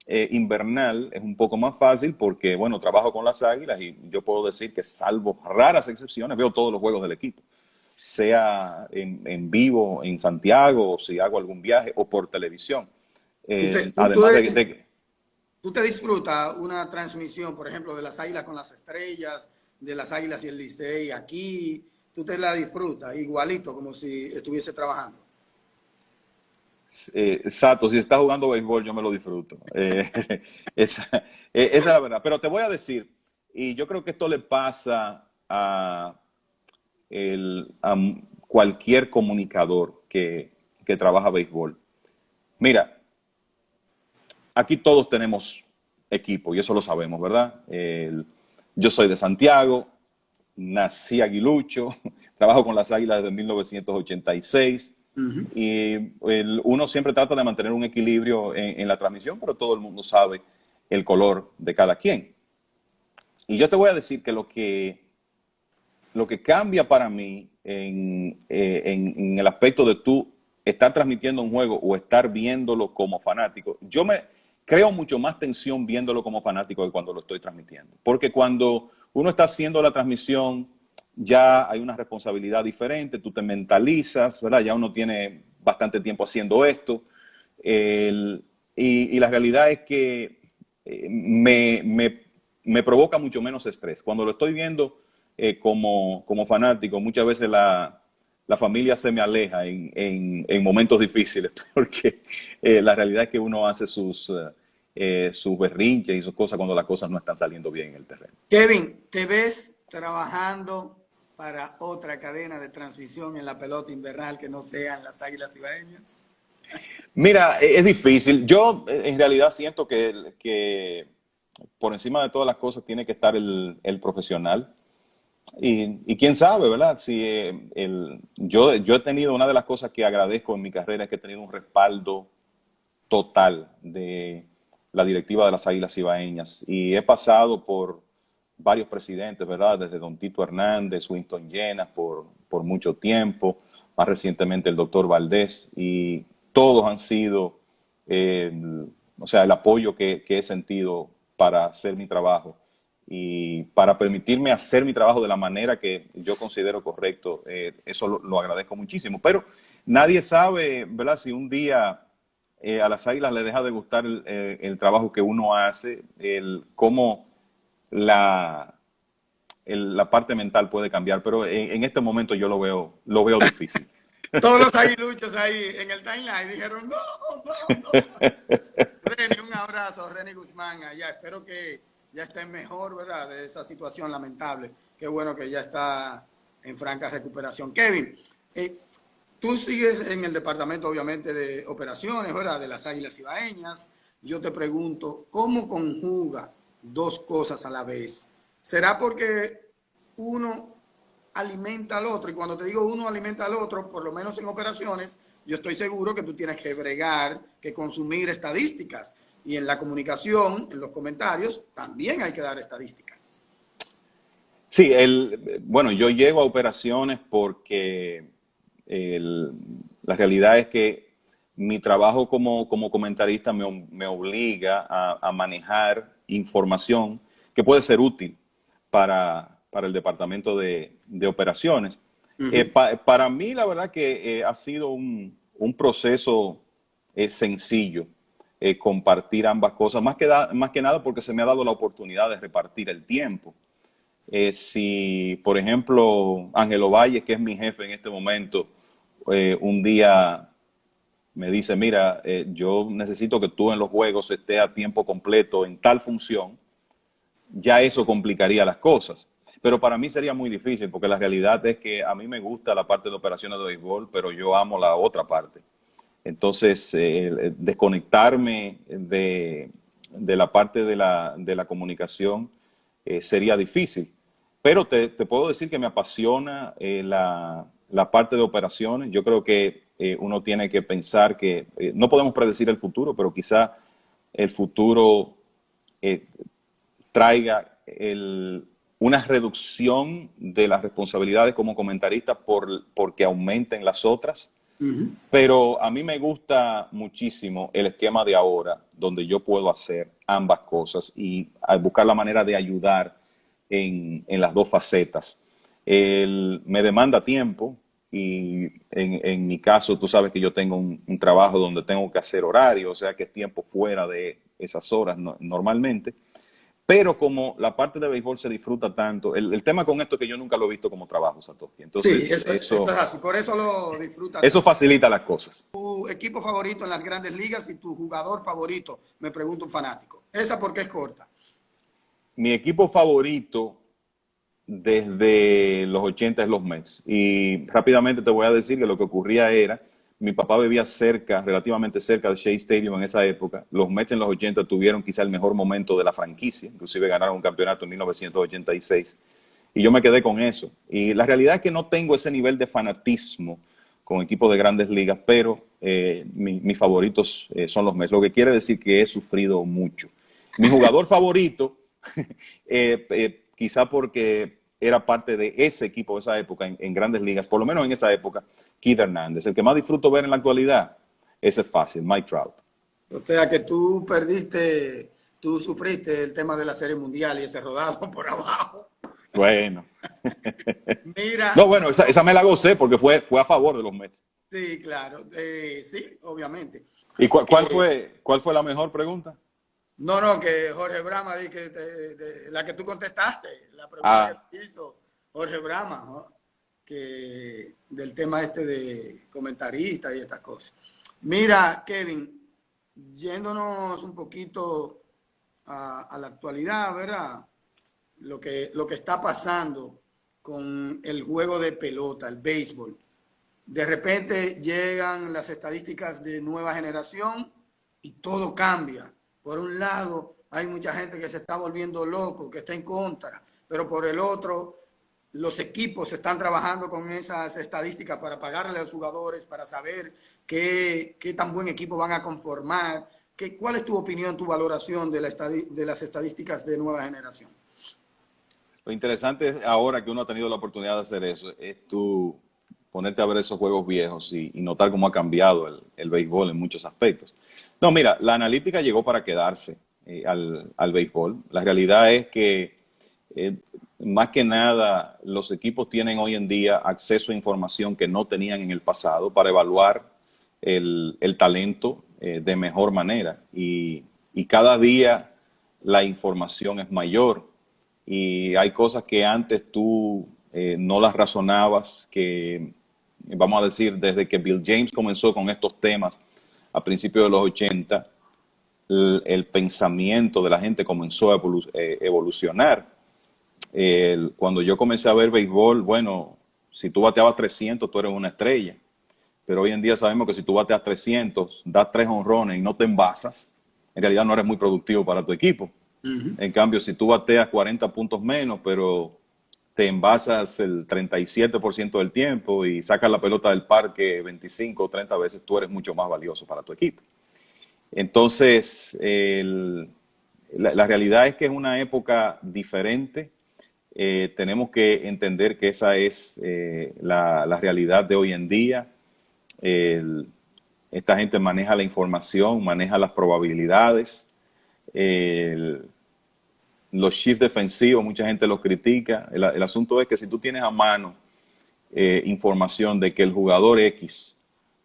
invernal es un poco más fácil porque, bueno, trabajo con las Águilas y yo puedo decir que salvo raras excepciones, veo todos los juegos del equipo, sea en vivo en Santiago, o si hago algún viaje, o por televisión. ¿Tú te, tú, tú Además tú te disfrutas una transmisión, por ejemplo, de las Águilas con las Estrellas, de las Águilas y el Licey aquí? ¿Tú te la disfrutas igualito como si estuviese trabajando? Sato, si estás jugando béisbol, yo me lo disfruto. Esa, esa es la verdad. Pero te voy a decir, y yo creo que esto le pasa a cualquier comunicador que trabaja béisbol. Mira, aquí todos tenemos equipo y eso lo sabemos, ¿verdad? Yo soy de Santiago, nací aguilucho, trabajo con las Águilas desde 1986 Ujú. y uno siempre trata de mantener un equilibrio en la transmisión, pero todo el mundo sabe el color de cada quien. Y yo te voy a decir que lo que cambia para mí en el aspecto de tú estar transmitiendo un juego o estar viéndolo como fanático, yo me creo mucho más tensión viéndolo como fanático que cuando lo estoy transmitiendo. Porque cuando uno está haciendo la transmisión, ya hay una responsabilidad diferente, tú te mentalizas, ¿verdad? Ya uno tiene bastante tiempo haciendo esto. Y la realidad es que me provoca mucho menos estrés. Cuando lo estoy viendo como fanático, muchas veces la familia se me aleja en momentos difíciles, porque la realidad es que uno hace sus berrinches y sus cosas cuando las cosas no están saliendo bien en el terreno. Kevin, ¿te ves trabajando para otra cadena de transmisión en la pelota invernal que no sean las Águilas Ibaeñas? Mira, es difícil. Yo en realidad siento que por encima de todas las cosas tiene que estar el profesional. Y quién sabe, ¿verdad? Si yo he tenido una de las cosas que agradezco en mi carrera es que he tenido un respaldo total de la directiva de las Águilas Ibaeñas y he pasado por varios presidentes, ¿verdad? Desde don Tito Hernández, Winston Llenas por mucho tiempo, más recientemente el doctor Valdés y todos han sido, eh, o sea, el apoyo que he sentido para hacer mi trabajo y para permitirme hacer mi trabajo de la manera que yo considero correcto, eso lo agradezco muchísimo. Pero nadie sabe, ¿verdad? Si un día a las Águilas les deja de gustar el trabajo que uno hace, cómo la, la parte mental puede cambiar. Pero en este momento yo lo veo difícil. Todos los aguiluchos ahí en el timeline dijeron, no, no, no. Reni, un abrazo, Reni Guzmán allá. Espero que ya estén mejor, ¿verdad? De esa situación lamentable. Qué bueno que ya está en franca recuperación. Kevin, tú sigues en el departamento, obviamente, de operaciones, ¿verdad? De las Águilas Ibaeñas. Yo te pregunto, ¿cómo conjuga dos cosas a la vez? ¿Será porque uno alimenta al otro? Y cuando te digo uno alimenta al otro, por lo menos en operaciones, yo estoy seguro que tú tienes que bregar, que consumir estadísticas. Y en la comunicación, en los comentarios, también hay que dar estadísticas. Sí, bueno, yo llego a operaciones porque la realidad es que mi trabajo como comentarista me obliga a manejar información que puede ser útil para el departamento de operaciones. Uh -huh. Para mí, la verdad que ha sido un proceso sencillo compartir ambas cosas, más que nada porque se me ha dado la oportunidad de repartir el tiempo. Si, por ejemplo, Ángelo Valle, que es mi jefe en este momento, un día me dice, mira, yo necesito que tú en los juegos estés a tiempo completo en tal función, ya eso complicaría las cosas. Pero para mí sería muy difícil, porque la realidad es que a mí me gusta la parte de operaciones de béisbol, pero yo amo la otra parte. Entonces, desconectarme de la parte de la comunicación sería difícil. Pero te puedo decir que me apasiona la parte de operaciones. Yo creo que uno tiene que pensar que no podemos predecir el futuro, pero quizá el futuro eh, traiga una reducción de las responsabilidades como comentarista porque aumenten las otras. Ujú. Pero a mí me gusta muchísimo el esquema de ahora, donde yo puedo hacer ambas cosas y buscar la manera de ayudar en las dos facetas. Me demanda tiempo y en mi caso, tú sabes que yo tengo un trabajo donde tengo que hacer horario, o sea que es tiempo fuera de esas horas normalmente. Pero como la parte de béisbol se disfruta tanto, el tema con esto es que yo nunca lo he visto como trabajo, Satoshi. Sí, Entonces, esto es así, por eso lo disfruta eso tanto. facilita las cosas. Tu equipo favorito en las grandes ligas y tu jugador favorito, me pregunta un fanático. Esa porque es corta. Mi equipo favorito desde los 80 es los Mets. Y rápidamente te voy a decir que lo que ocurría era, mi papá vivía cerca, relativamente cerca de Shea Stadium en esa época. Los Mets en los 80 tuvieron quizá el mejor momento de la franquicia, inclusive ganaron un campeonato en 1986. Y yo me quedé con eso. Y la realidad es que no tengo ese nivel de fanatismo con equipos de grandes ligas, pero mis favoritos son los Mets, lo que quiere decir que he sufrido mucho. Mi jugador favorito, quizá porque era parte de ese equipo de esa época en grandes ligas, por lo menos en esa época, Keith Hernández. El que más disfruto ver en la actualidad, ese es fácil, Mike Trout. O sea que tú perdiste, tú sufriste el tema de la Serie Mundial y ese rodado por abajo. Bueno. Mira, No, bueno, esa me la gocé porque fue a favor de los Mets. sí, claro, sí, obviamente. ¿Y Así cuál fue la mejor pregunta? no, que Jorge Brahma, la que tú contestaste, la pregunta Ah, que te hizo Jorge Brahma, ¿no? Que del tema este de comentarista y estas cosas. Mira, Kevin, yéndonos un poquito a la actualidad, ¿verdad? Lo que está pasando con el juego de pelota, el béisbol. De repente llegan las estadísticas de nueva generación y todo cambia. Por un lado, hay mucha gente que se está volviendo loco, que está en contra, pero por el otro, los equipos están trabajando con esas estadísticas para pagarle a los jugadores, para saber qué tan buen equipo van a conformar. ¿Cuál es tu opinión, tu valoración de las estadísticas de nueva generación? lo interesante es ahora que uno ha tenido la oportunidad de hacer eso, es tú ponerte a ver esos juegos viejos y notar cómo ha cambiado el béisbol en muchos aspectos. No, mira, la analítica llegó para quedarse al béisbol. La realidad es que más que nada los equipos tienen hoy en día acceso a información que no tenían en el pasado para evaluar el talento de mejor manera. Y cada día la información es mayor y hay cosas que antes tú no las razonabas, que vamos a decir, desde que Bill James comenzó con estos temas a principios de los 80, el pensamiento de la gente comenzó a evolucionar. Cuando yo comencé a ver béisbol, bueno, si tú bateabas 300, tú eres una estrella. Pero hoy en día sabemos que si tú bateas 300, das 3 honrones y no te envasas, en realidad no eres muy productivo para tu equipo. En cambio, si tú bateas 40 puntos menos, pero te envasas el 37% del tiempo y sacas la pelota del parque 25 o 30 veces, tú eres mucho más valioso para tu equipo. Entonces, la realidad es que es una época diferente. Tenemos que entender que esa es la realidad de hoy en día. Esta gente maneja la información, maneja las probabilidades. Los shifts defensivos, mucha gente los critica. El asunto es que si tú tienes a mano información de que el jugador X,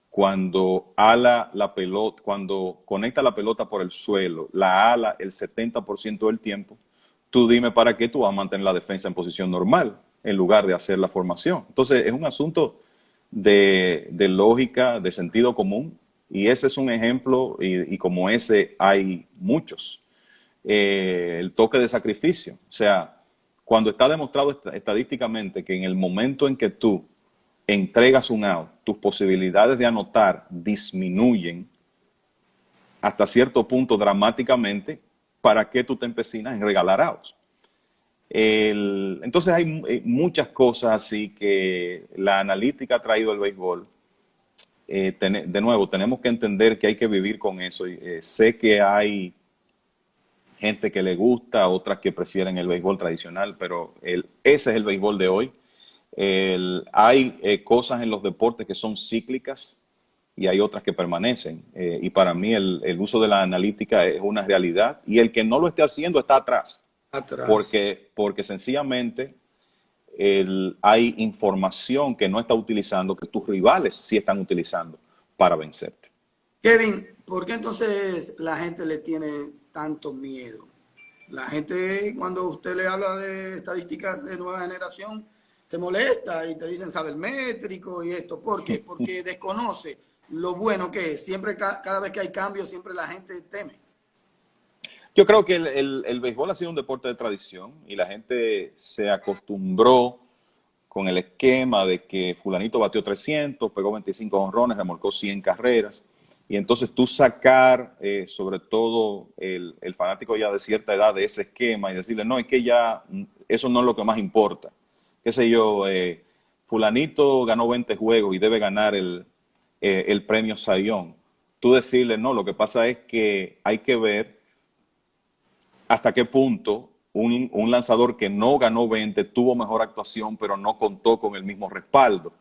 cuando ala la pelota, cuando conecta la pelota por el suelo, la ala el 70% del tiempo, tú dime para qué tú vas a mantener la defensa en posición normal en lugar de hacer la formación. Entonces, es un asunto de lógica, de sentido común, y ese es un ejemplo, y como ese hay muchos. El toque de sacrificio, o sea, cuando está demostrado estadísticamente que en el momento en que tú entregas un out, tus posibilidades de anotar disminuyen hasta cierto punto dramáticamente, ¿para qué tú te empecinas en regalar outs? Entonces hay muchas cosas así que la analítica ha traído al béisbol. De nuevo, tenemos que entender que hay que vivir con eso. Sé que hay gente que le gusta, otras que prefieren el béisbol tradicional, pero ese es el béisbol de hoy. Hay cosas en los deportes que son cíclicas y hay otras que permanecen. Y para mí el uso de la analítica es una realidad y el que no lo esté haciendo está atrás, Atrás. porque sencillamente hay información que no está utilizando, que tus rivales sí están utilizando para vencerte. Kevin, ¿por qué entonces la gente le tiene tanto miedo? La gente, cuando usted le habla de estadísticas de nueva generación, se molesta y te dicen sabermétrico y esto. ¿Por qué? Porque desconoce lo bueno que es. Siempre, cada vez que hay cambios, siempre la gente teme. Yo creo que el béisbol ha sido un deporte de tradición y la gente se acostumbró con el esquema de que fulanito batió 300, pegó 25 jonrones, remolcó 100 carreras. Y entonces tú sacar, sobre todo el fanático ya de cierta edad, de ese esquema y decirle, no, es que ya eso no es lo que más importa. Qué sé yo, fulanito ganó 20 juegos y debe ganar el premio Sayón. Tú decirle, no, lo que pasa es que hay que ver hasta qué punto un lanzador que no ganó 20 tuvo mejor actuación, pero no contó con el mismo respaldo.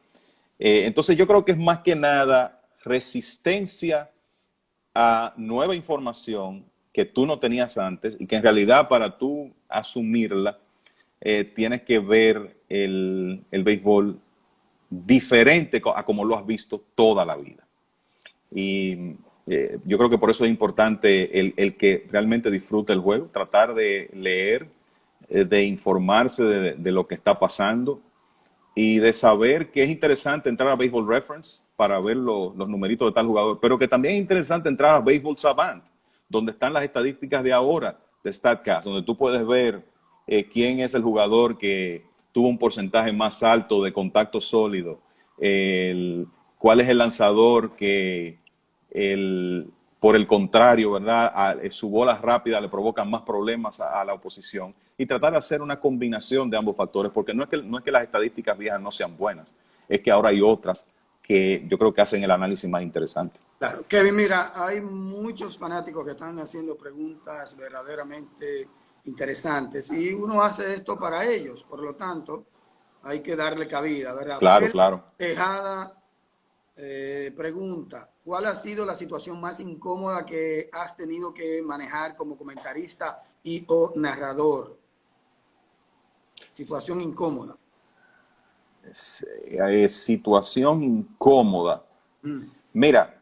Entonces yo creo que es más que nada resistencia a nueva información que tú no tenías antes y que en realidad para tú asumirla tienes que ver el béisbol diferente a como lo has visto toda la vida. Y yo creo que por eso es importante el que realmente disfrute el juego, tratar de leer, de informarse de lo que está pasando y de saber que es interesante entrar a Baseball Reference para ver los numeritos de tal jugador, pero que también es interesante entrar a Baseball Savant, donde están las estadísticas de ahora de StatCast, donde tú puedes ver quién es el jugador que tuvo un porcentaje más alto de contacto sólido, cuál es el lanzador que por el contrario, ¿verdad? Su bola rápida le provoca más problemas a la oposición y tratar de hacer una combinación de ambos factores, porque no es que las estadísticas viejas no sean buenas, es que ahora hay otras que yo creo que hacen el análisis más interesante. Claro, Kevin, mira, hay muchos fanáticos que están haciendo preguntas verdaderamente interesantes y uno hace esto para ellos, por lo tanto, hay que darle cabida, ¿verdad? Claro, Félix claro. Tejada pregunta, ¿cuál ha sido la situación más incómoda que has tenido que manejar como comentarista y o narrador? Situación incómoda. Situación incómoda. Mm. Mira,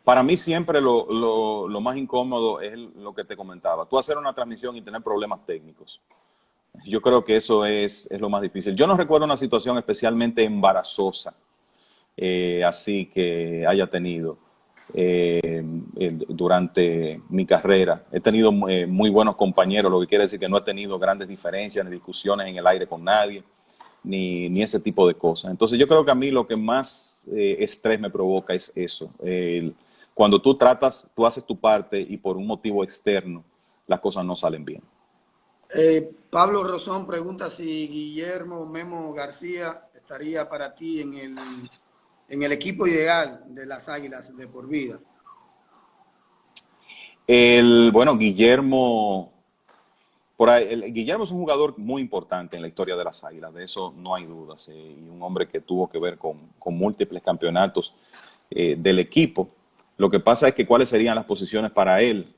para mí siempre lo más incómodo es lo que te comentaba. Tú hacer una transmisión y tener problemas técnicos. Yo creo que eso es lo más difícil. Yo no recuerdo una situación especialmente embarazosa, así que haya tenido durante mi carrera. He tenido muy buenos compañeros, lo que quiere decir que no he tenido grandes diferencias ni discusiones en el aire con nadie, ni ese tipo de cosas. Entonces yo creo que a mí lo que más estrés me provoca es eso. Cuando tú haces tu parte y por un motivo externo las cosas no salen bien. Pablo Rosón pregunta si Guillermo Memo García estaría para ti en el equipo ideal de las Águilas de por vida. Bueno, Guillermo, por ahí, Guillermo es un jugador muy importante en la historia de las Águilas, de eso no hay dudas, y un hombre que tuvo que ver con múltiples campeonatos del equipo. Lo que pasa es que cuáles serían las posiciones para él,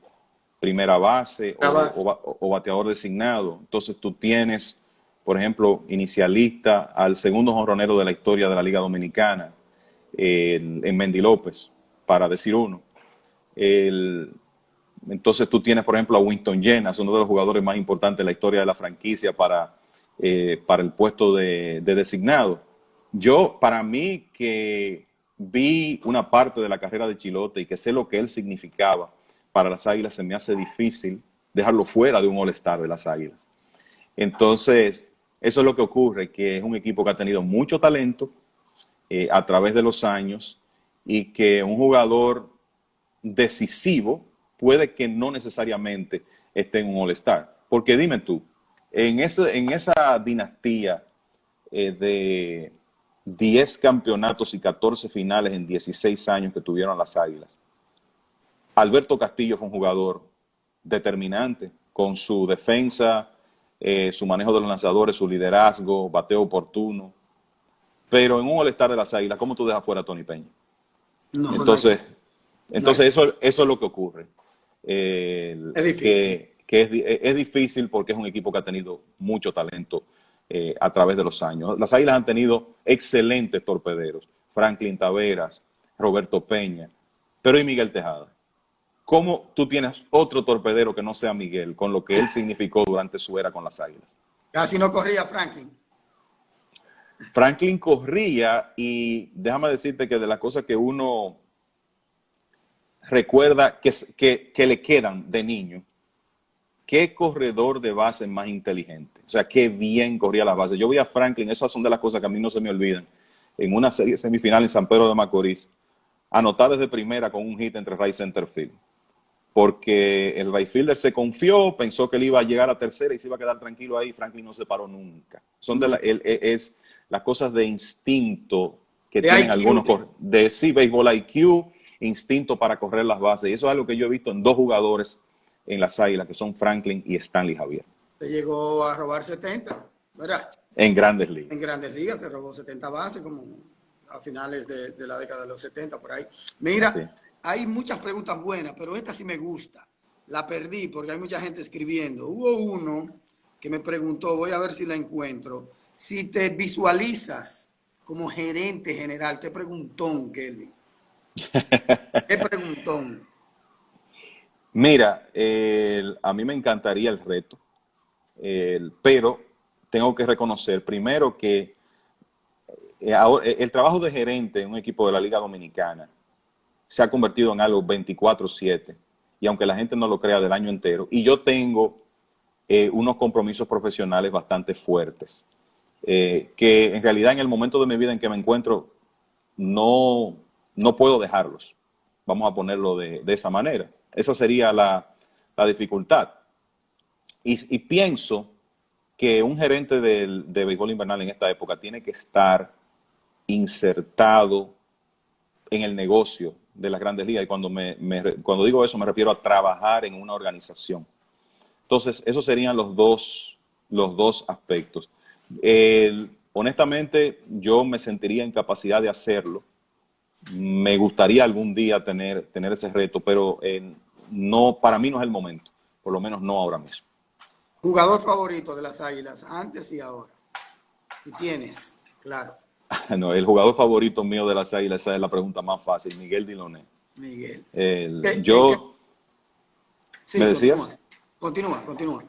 primera base o bateador designado. Entonces tú tienes, por ejemplo, inicialista al segundo jonronero de la historia de la Liga Dominicana, en Mendy López, para decir uno. Entonces tú tienes, por ejemplo, a Winston Llenas, uno de los jugadores más importantes de la historia de la franquicia para el puesto de designado. Para mí, que vi una parte de la carrera de Chilote y que sé lo que él significaba para las Águilas, se me hace difícil dejarlo fuera de un All-Star de las Águilas. Entonces, eso es lo que ocurre, que es un equipo que ha tenido mucho talento a través de los años y que un jugador decisivo puede que no necesariamente esté en un All-Star. Porque dime tú, en esa dinastía de 10 campeonatos y 14 finales en 16 años que tuvieron las Águilas, Alberto Castillo fue un jugador determinante con su defensa, su manejo de los lanzadores, su liderazgo, bateo oportuno. Pero en un All-Star de las Águilas, ¿cómo tú dejas fuera a Tony Peña? No, no Entonces, existe. No entonces existe. eso es lo que ocurre. Es difícil. Es difícil porque es un equipo que ha tenido mucho talento a través de los años. Las Águilas han tenido excelentes torpederos. Franklin Taveras, Roberto Peña, pero ¿y Miguel Tejada? ¿Cómo tú tienes otro torpedero que no sea Miguel, con lo que él significó durante su era con las Águilas? Casi no corría Franklin. Franklin corría y déjame decirte que de las cosas que uno recuerda que le quedan de niño, qué corredor de base más inteligente. O sea, qué bien corría las bases. Yo vi a Franklin, esas son de las cosas que a mí no se me olvidan, en una serie semifinal en San Pedro de Macorís, anotar desde primera con un hit entre right center field. Porque el right fielder se confió, pensó que él iba a llegar a tercera y se iba a quedar tranquilo ahí. Franklin no se paró nunca. Son de No. es las cosas de instinto que De tienen algunos, IQ. de sí, béisbol IQ, instinto para correr las bases. Y eso es algo que yo he visto en dos jugadores en las Águilas, que son Franklin y Stanley Javier, Se llegó a robar 70, ¿verdad? en grandes En ligas. Grandes Ligas se robó 70 bases, como a finales de la década de los 70, por ahí. Mira, Así. hay muchas preguntas buenas, pero esta sí me gusta. La perdí porque hay mucha gente escribiendo. Hubo uno que me preguntó, voy a ver si la encuentro, si te visualizas como gerente general. Qué preguntón, Kelvin. Qué preguntón. Mira, a mí me encantaría el reto, pero tengo que reconocer primero que el trabajo de gerente en un equipo de la Liga Dominicana se ha convertido en algo 24/7, y aunque la gente no lo crea, del año entero, y yo tengo unos compromisos profesionales bastante fuertes, que en realidad en el momento de mi vida en que me encuentro no, no puedo dejarlos, vamos a ponerlo de esa manera. Esa sería la dificultad. Y pienso que un gerente de béisbol invernal en esta época tiene que estar insertado en el negocio de las grandes ligas. Y cuando digo eso me refiero a trabajar en una organización. Entonces, esos serían los dos aspectos. Honestamente, yo me sentiría en capacidad de hacerlo. Me gustaría algún día tener ese reto, pero no, para mí no es el momento, por lo menos no ahora mismo. Jugador favorito de las Águilas, antes y ahora. Y tienes, claro, No, el jugador favorito mío de las Águilas, esa es la pregunta más fácil, Miguel Diloné. Miguel. Yo, ¿me Sí, continúa. decías? Continúa, continúa.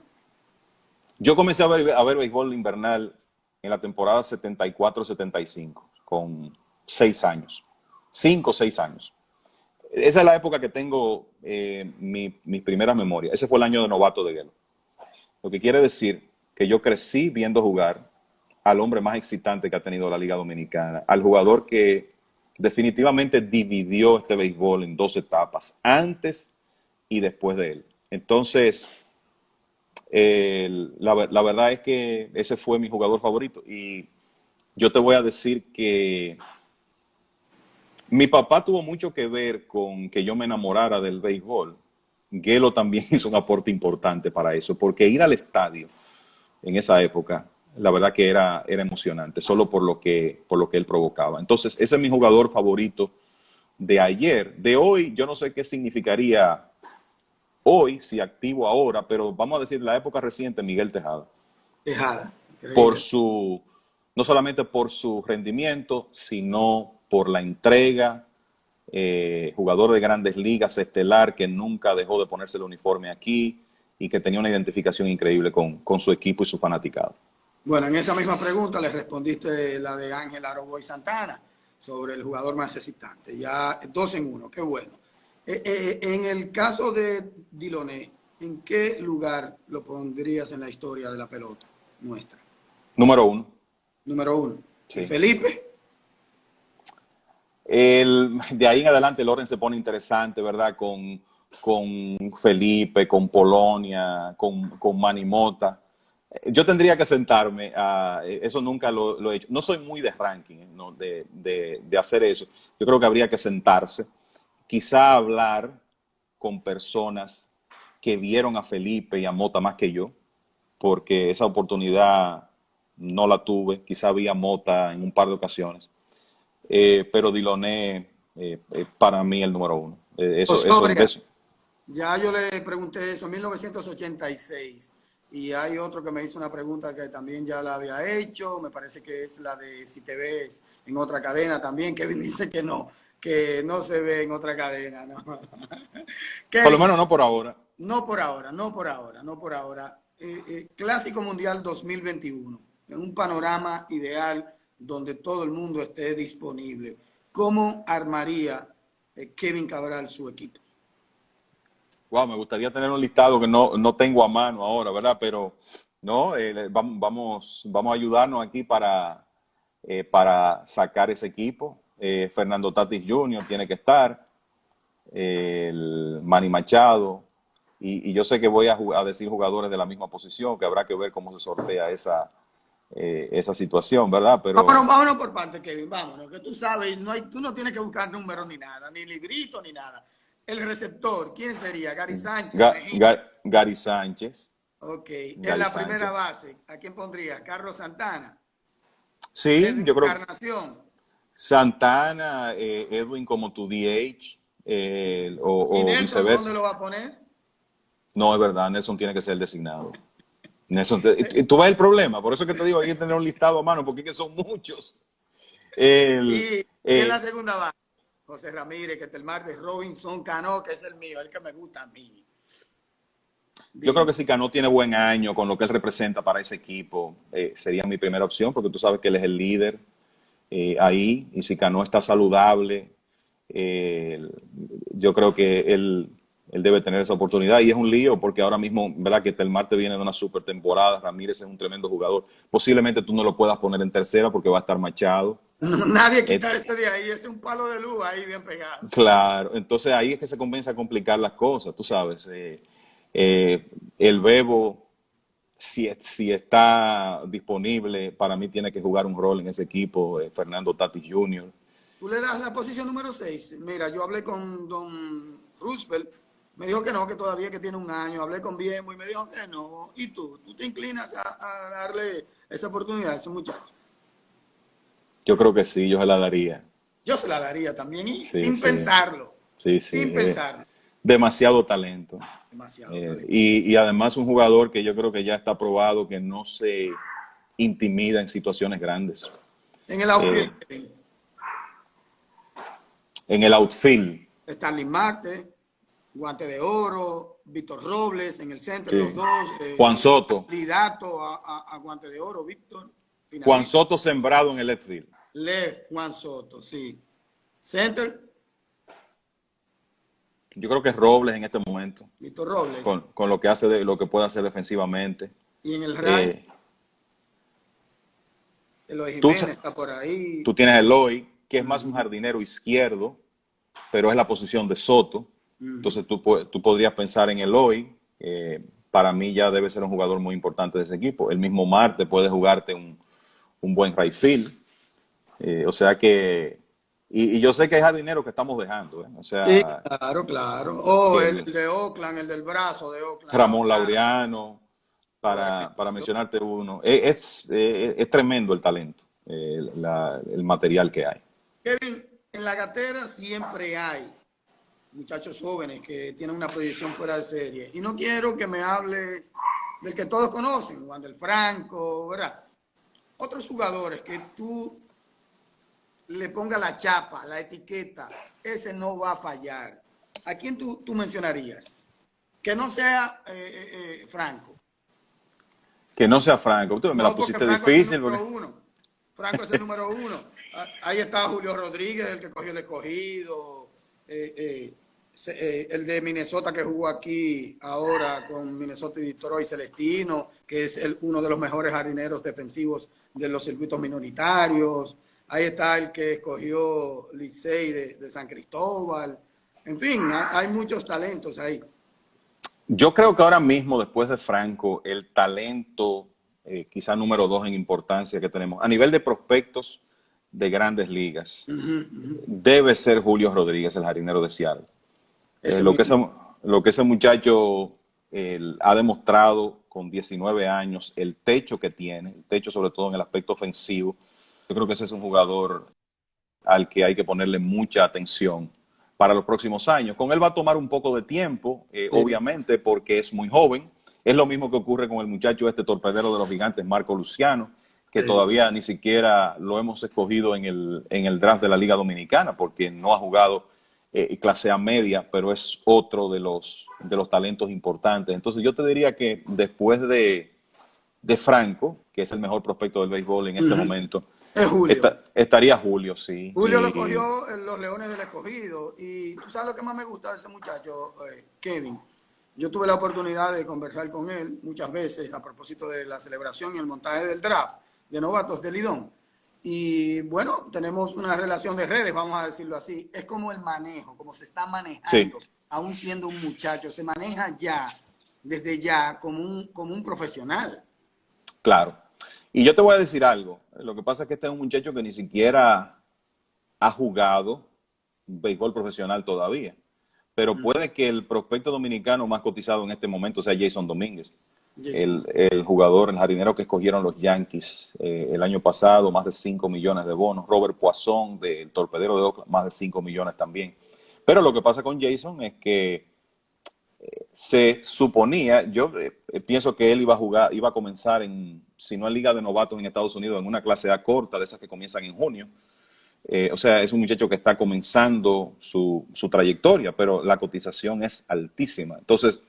Yo comencé a ver béisbol invernal en la temporada 74-75, con 6 años, 5 o 6 años. Esa es la época que tengo mis primeras memorias. Ese fue el año de novato de Gelo. Lo que quiere decir que yo crecí viendo jugar al hombre más excitante que ha tenido la Liga Dominicana, al jugador que definitivamente dividió este béisbol en dos etapas, antes y después de él. Entonces, la verdad es que ese fue mi jugador favorito. Y yo te voy a decir que mi papá tuvo mucho que ver con que yo me enamorara del béisbol. Gelo también hizo un aporte importante para eso, porque ir al estadio en esa época, la verdad que era emocionante, solo por lo que él provocaba. Entonces, ese es mi jugador favorito de ayer. De hoy, yo no sé qué significaría hoy, si activo ahora, pero vamos a decir la época reciente, Miguel Tejada. Tejada, Por increíble. no solamente por su rendimiento, sino por la entrega, jugador de grandes ligas, estelar, que nunca dejó de ponerse el uniforme aquí y que tenía una identificación increíble con su equipo y su fanaticado. Bueno, en esa misma pregunta le respondiste la de Ángel Aroboy Santana sobre el jugador más excitante. Ya 2-1, qué bueno. En el caso de Diloné, ¿en qué lugar lo pondrías en la historia de la pelota nuestra? Número uno. Número 1. ¿Y Sí. Felipe? De ahí en adelante el orden se pone interesante, ¿verdad? Con Felipe, con Polonia, con Manny Mota. Yo tendría que sentarme, eso nunca lo he hecho. No soy muy de ranking, ¿no? de hacer eso. Yo creo que habría que sentarse, quizá hablar con personas que vieron a Felipe y a Mota más que yo, porque esa oportunidad no la tuve. Quizá vi a Mota en un par de ocasiones. Pero Diloné para mí el número uno. Osoria, Eso. ya yo le pregunté eso en 1986 y hay otro que me hizo una pregunta que también ya la había hecho, me parece que es la de si te ves en otra cadena también. Kevin dice que no se ve en otra cadena, ¿no? Por lo Kevin, menos no por ahora. no por ahora, no por ahora, no por ahora. Clásico Mundial 2021, en un panorama ideal donde todo el mundo esté disponible. ¿Cómo armaría Kevin Cabral su equipo? Wow, me gustaría tener un listado que no tengo a mano ahora, ¿verdad? Pero no, vamos a ayudarnos aquí para sacar ese equipo. Fernando Tatis Jr. tiene que estar, el Manny Machado, y yo sé que voy a decir jugadores de la misma posición, que habrá que ver cómo se sortea esa situación, ¿verdad? Pero Vámonos por parte, Kevin, vámonos, que tú sabes, tú no tienes que buscar números ni nada, ni librito ni nada. El receptor, ¿quién sería? Gary Sánchez, Mejía. Gary Sánchez. Ok, en Gary la primera Sánchez. base, ¿a quién pondría? Carlos Santana, Sí, Edwin yo creo que Encarnación. Santana, Edwin como tu DH, ¿Y o Nelson dónde viceversa. lo va a poner? No, es verdad, Nelson tiene que ser el designado. Y tú ves el problema, por eso es que te digo, hay que tener un listado a mano, porque es que son muchos. El, Y en la segunda base, José Ramírez, que el martes, Robinson Cano, que es el mío, el que me gusta a mí. yo creo Dime. que si Cano tiene buen año con lo que él representa para ese equipo, sería mi primera opción, porque tú sabes que él es el líder ahí, y si Cano está saludable, eh, yo creo que él debe tener esa oportunidad, y es un lío porque ahora mismo, verdad que Telmarte viene de una super temporada, Ramírez es un tremendo jugador, posiblemente tú no lo puedas poner en tercera porque va a estar Machado. No, nadie Eh, quita ese de ahí, ese es un palo de luz ahí bien pegado. claro, entonces ahí es que se comienza a complicar las cosas, tú sabes. El Bebo, si está disponible, para mí tiene que jugar un rol en ese equipo, Fernando Tatis Jr. Tú le das la posición número 6. Mira, yo hablé con don Roosevelt, me dijo que no, que todavía que tiene un año. Hablé con Biemo y me dijo que no. ¿Y tú te inclinas a darle esa oportunidad a ese muchacho? Yo creo que sí, yo se la daría. Yo se la daría también y Sí, sin sí, pensarlo, sí, sí. sin pensarlo. Demasiado talento. Demasiado talento. Y además un jugador que yo creo que ya está probado que no se intimida en situaciones grandes. En el Eh, outfield en el outfield, Stanley Marte, Guante de Oro, Víctor Robles en el centro, los sí. dos Juan Soto. candidato a Guante de Oro, Víctor, Juan finalista. Soto sembrado en el left field. Left, Juan Soto, sí. Center, Yo creo que es Robles en este momento, Víctor Robles. con lo que hace lo que puede hacer defensivamente. Y en el right, Eh, Eloy tú, Jiménez está por ahí. tú tienes a Eloy, que es más un jardinero izquierdo, pero es la posición de Soto. Entonces tú podrías pensar en Eloy. Para mí ya debe ser un jugador muy importante de ese equipo. El mismo Marte puede jugarte un buen right field. O sea que... Y yo sé que hay jardineros que estamos dejando. O Sí, sea, claro, claro. Oh, el que de Oakland, el del brazo de Oakland. Ramón Laureano. Laureano, para Correcto. mencionarte uno. Es tremendo el talento, el material que hay. Kevin, en la gatera siempre hay muchachos jóvenes que tienen una proyección fuera de serie. Y no quiero que me hables del que todos conocen, Juan del Franco, ¿verdad? Otros jugadores que tú le pongas la chapa, la etiqueta, ese no va a fallar. ¿A quién tú mencionarías? Que no sea Franco. Que no sea Franco. Tú me la No, porque pusiste Franco es el difícil. número uno. Franco es el número uno. Ahí está Julio Rodríguez, el que cogió el escogido. El de Minnesota que jugó aquí ahora con Minnesota y Detroit, Celestino, que es uno de los mejores jardineros defensivos de los circuitos minoritarios. Ahí está el que escogió Licey de San Cristóbal. En fin, hay muchos talentos ahí. Yo creo que ahora mismo, después de Franco, el talento, quizá número 2 en importancia que tenemos, a nivel de prospectos de grandes ligas, debe ser Julio Rodríguez, el jardinero de Seattle. Ese mismo. Lo que ese muchacho ha demostrado con 19 años, el techo que tiene, el techo sobre todo en el aspecto ofensivo, yo creo que ese es un jugador al que hay que ponerle mucha atención para los próximos años. Con él va a tomar un poco de tiempo, obviamente, porque es muy joven. Es lo mismo que ocurre con el muchacho este torpedero de los Gigantes, Marco Luciano, que todavía ni siquiera lo hemos escogido en el draft de la Liga Dominicana, porque no ha jugado clase A media, pero es otro de los talentos importantes. Entonces yo te diría que después de Franco, que es el mejor prospecto del béisbol en este momento, es Julio. Estaría Julio, sí. Julio lo cogió en los Leones del Escogido. Y tú sabes lo que más me gusta de ese muchacho, Kevin. Yo tuve la oportunidad de conversar con él muchas veces a propósito de la celebración y el montaje del draft de novatos de Lidón. Y bueno, tenemos una relación de redes, vamos a decirlo así. Es como el manejo, como se está manejando, sí, aún siendo un muchacho. Se maneja ya, desde ya, como un profesional. Claro. Y yo te voy a decir algo. Lo que pasa es que este es un muchacho que ni siquiera ha jugado béisbol profesional todavía. Pero puede que el prospecto dominicano más cotizado en este momento sea Jason Domínguez. El jugador, el jardinero que escogieron los Yankees el año pasado, más de 5 millones de bonos. Robert Poisson, del torpedero de Oakland, más de 5 millones también. Pero lo que pasa con Jason es que se suponía, yo pienso que él iba a comenzar si no en Liga de Novatos en Estados Unidos, en una clase A corta, de esas que comienzan en junio. O sea, es un muchacho que está comenzando su trayectoria, pero la cotización es altísima. Entonces,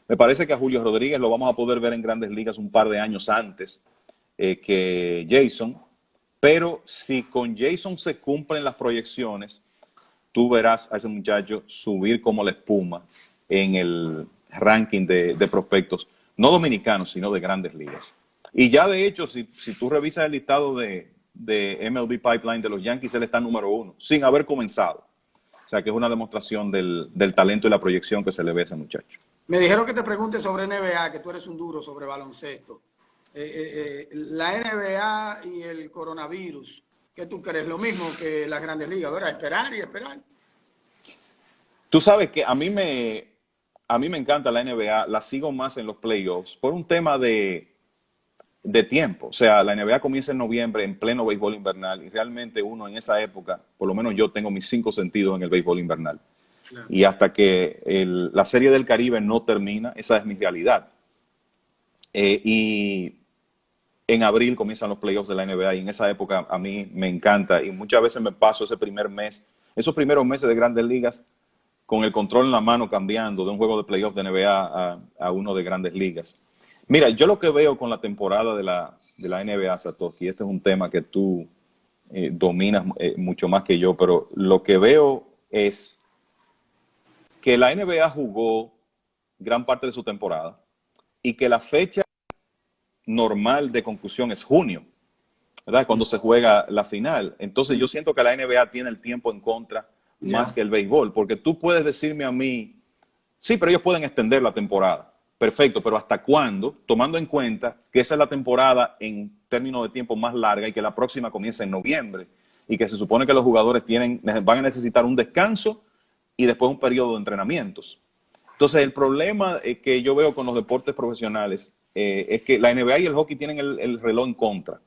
me parece que a Julio Rodríguez lo vamos a poder ver en Grandes Ligas un par de años antes que Jason, pero si con Jason se cumplen las proyecciones, tú verás a ese muchacho subir como la espuma en el ranking de prospectos, no dominicanos, sino de Grandes Ligas. Y ya de hecho, si tú revisas el listado de MLB Pipeline de los Yankees, él está número 1, sin haber comenzado. O sea, que es una demostración del talento y la proyección que se le ve a ese muchacho. Me dijeron que te pregunte sobre NBA, que tú eres un duro sobre baloncesto. La NBA y el coronavirus, ¿qué tú crees? Lo mismo que las Grandes Ligas, ¿verdad? Esperar y esperar. Tú sabes que a mí me encanta la NBA, la sigo más en los playoffs por un tema de tiempo. O sea, la NBA comienza en noviembre en pleno béisbol invernal y realmente uno en esa época, por lo menos yo tengo mis 5 sentidos en el béisbol invernal. Claro. Y hasta que la Serie del Caribe no termina, esa es mi realidad. Y en abril comienzan los playoffs de la NBA y en esa época a mí me encanta y muchas veces me paso esos primeros meses de Grandes Ligas con el control en la mano cambiando de un juego de playoffs de NBA a uno de Grandes Ligas. Mira, yo lo que veo con la temporada de la NBA, Satoshi, este es un tema que tú dominas mucho más que yo, pero lo que veo es que la NBA jugó gran parte de su temporada y que la fecha normal de conclusión es junio, ¿verdad? Cuando se juega la final. Entonces yo siento que la NBA tiene el tiempo en contra más que el béisbol, porque tú puedes decirme a mí, sí, pero ellos pueden extender la temporada. Perfecto, pero ¿hasta cuándo? Tomando en cuenta que esa es la temporada en términos de tiempo más larga y que la próxima comienza en noviembre y que se supone que los jugadores van a necesitar un descanso y después un periodo de entrenamientos. Entonces, el problema que yo veo con los deportes profesionales es que la NBA y el hockey tienen el reloj en contra.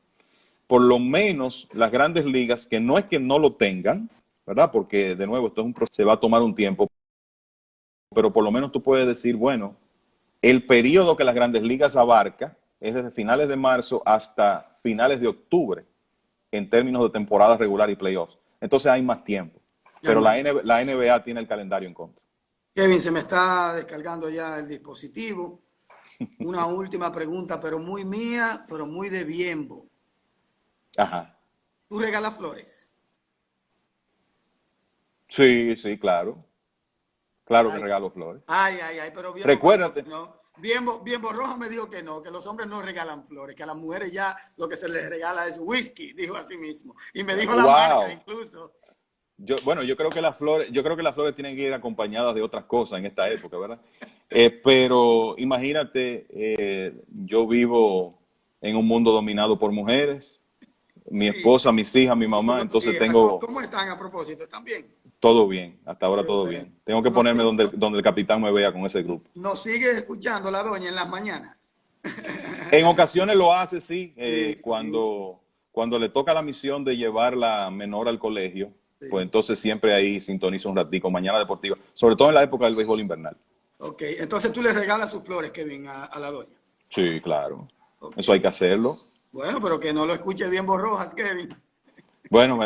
Por lo menos las Grandes Ligas, que no es que no lo tengan, ¿verdad? Porque, de nuevo, esto es un proceso, se va a tomar un tiempo, pero por lo menos tú puedes decir, bueno, el periodo que las Grandes Ligas abarca es desde finales de marzo hasta finales de octubre en términos de temporada regular y playoffs. Entonces hay más tiempo. Pero la NBA tiene el calendario en contra. Kevin, se me está descargando ya el dispositivo. Una última pregunta, pero muy mía, pero muy de Biembo. Ajá. ¿Tú regalas flores? Sí, sí, claro. Claro que regalo flores. Ay, pero Biembo, recuérdate. No, Biembo Roja me dijo que no, que los hombres no regalan flores, que a las mujeres ya lo que se les regala es whisky, dijo así mismo. Y me dijo la marca incluso. Yo creo que las flores tienen que ir acompañadas de otras cosas en esta época, ¿verdad? Pero imagínate, yo vivo en un mundo dominado por mujeres, mi esposa, mis hijas, mi mamá, entonces tengo... ¿Cómo están a propósito? ¿Están bien? Todo bien, hasta ahora todo bien. Tengo que ponerme donde el capitán me vea con ese grupo. ¿Nos sigue escuchando la doña en las mañanas? En ocasiones lo hace, sí, cuando le toca la misión de llevar la menor al colegio, pues entonces siempre ahí sintonizo un ratico, Mañana Deportiva, sobre todo en la época del béisbol invernal. Ok, entonces tú le regalas sus flores, Kevin, a la doña. Sí, claro. Ok. Eso hay que hacerlo. Bueno, pero que no lo escuche bien Borrojas, Kevin. Bueno,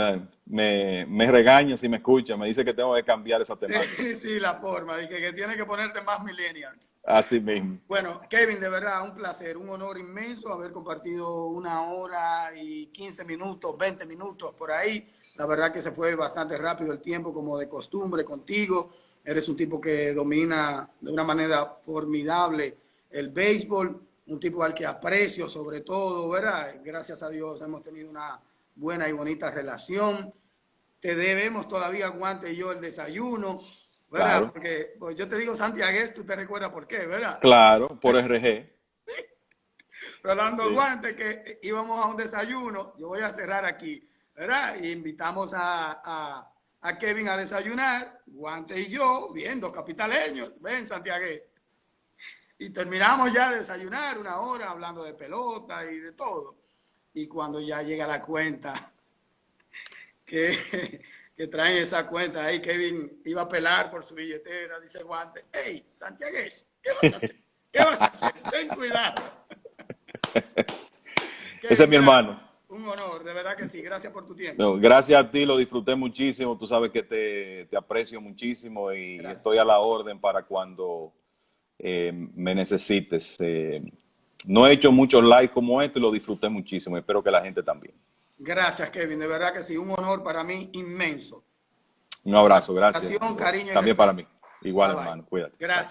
me regaña si me escucha, me dice que tengo que cambiar esa temática. Sí, la forma, de que tiene que ponerte más millennials. Así mismo. Bueno, Kevin, de verdad, un placer, un honor inmenso haber compartido 1 hora y 15 minutos, 20 minutos por ahí. La verdad que se fue bastante rápido el tiempo, como de costumbre contigo. Eres un tipo que domina de una manera formidable el béisbol, un tipo al que aprecio sobre todo, ¿verdad? Gracias a Dios hemos tenido una buena y bonita relación. Te debemos todavía, Guante y yo, el desayuno, ¿verdad? Claro, Porque pues, yo te digo Santiagués, tú te recuerdas por qué, ¿verdad? claro, por RG. Rolando Sí. Guante, que íbamos a un desayuno, yo voy a cerrar aquí, ¿verdad? Y invitamos a Kevin a desayunar, Guante y yo, bien, dos capitaleños, ven, Santiagués. Y terminamos ya de desayunar 1 hora hablando de pelota y de todo. Y cuando ya llega la cuenta, que traen esa cuenta ahí, Kevin iba a pelar por su billetera, dice Guante, hey, Santiagués, ¿qué vas a hacer? ¿Qué vas a hacer? Ten cuidado. Ese es mi hermano. Un honor, de verdad que sí. Gracias por tu tiempo. No, gracias a ti, lo disfruté muchísimo. Tú sabes que te aprecio muchísimo y Gracias. estoy a la orden para cuando me necesites. No he hecho muchos likes como este y lo disfruté muchísimo. Espero que la gente también. Gracias, Kevin. De verdad que sí. Un honor para mí inmenso. Un abrazo, gracias. Cariño y También respeto. para mí. Igual, Bye, bye. hermano. Cuídate. Gracias.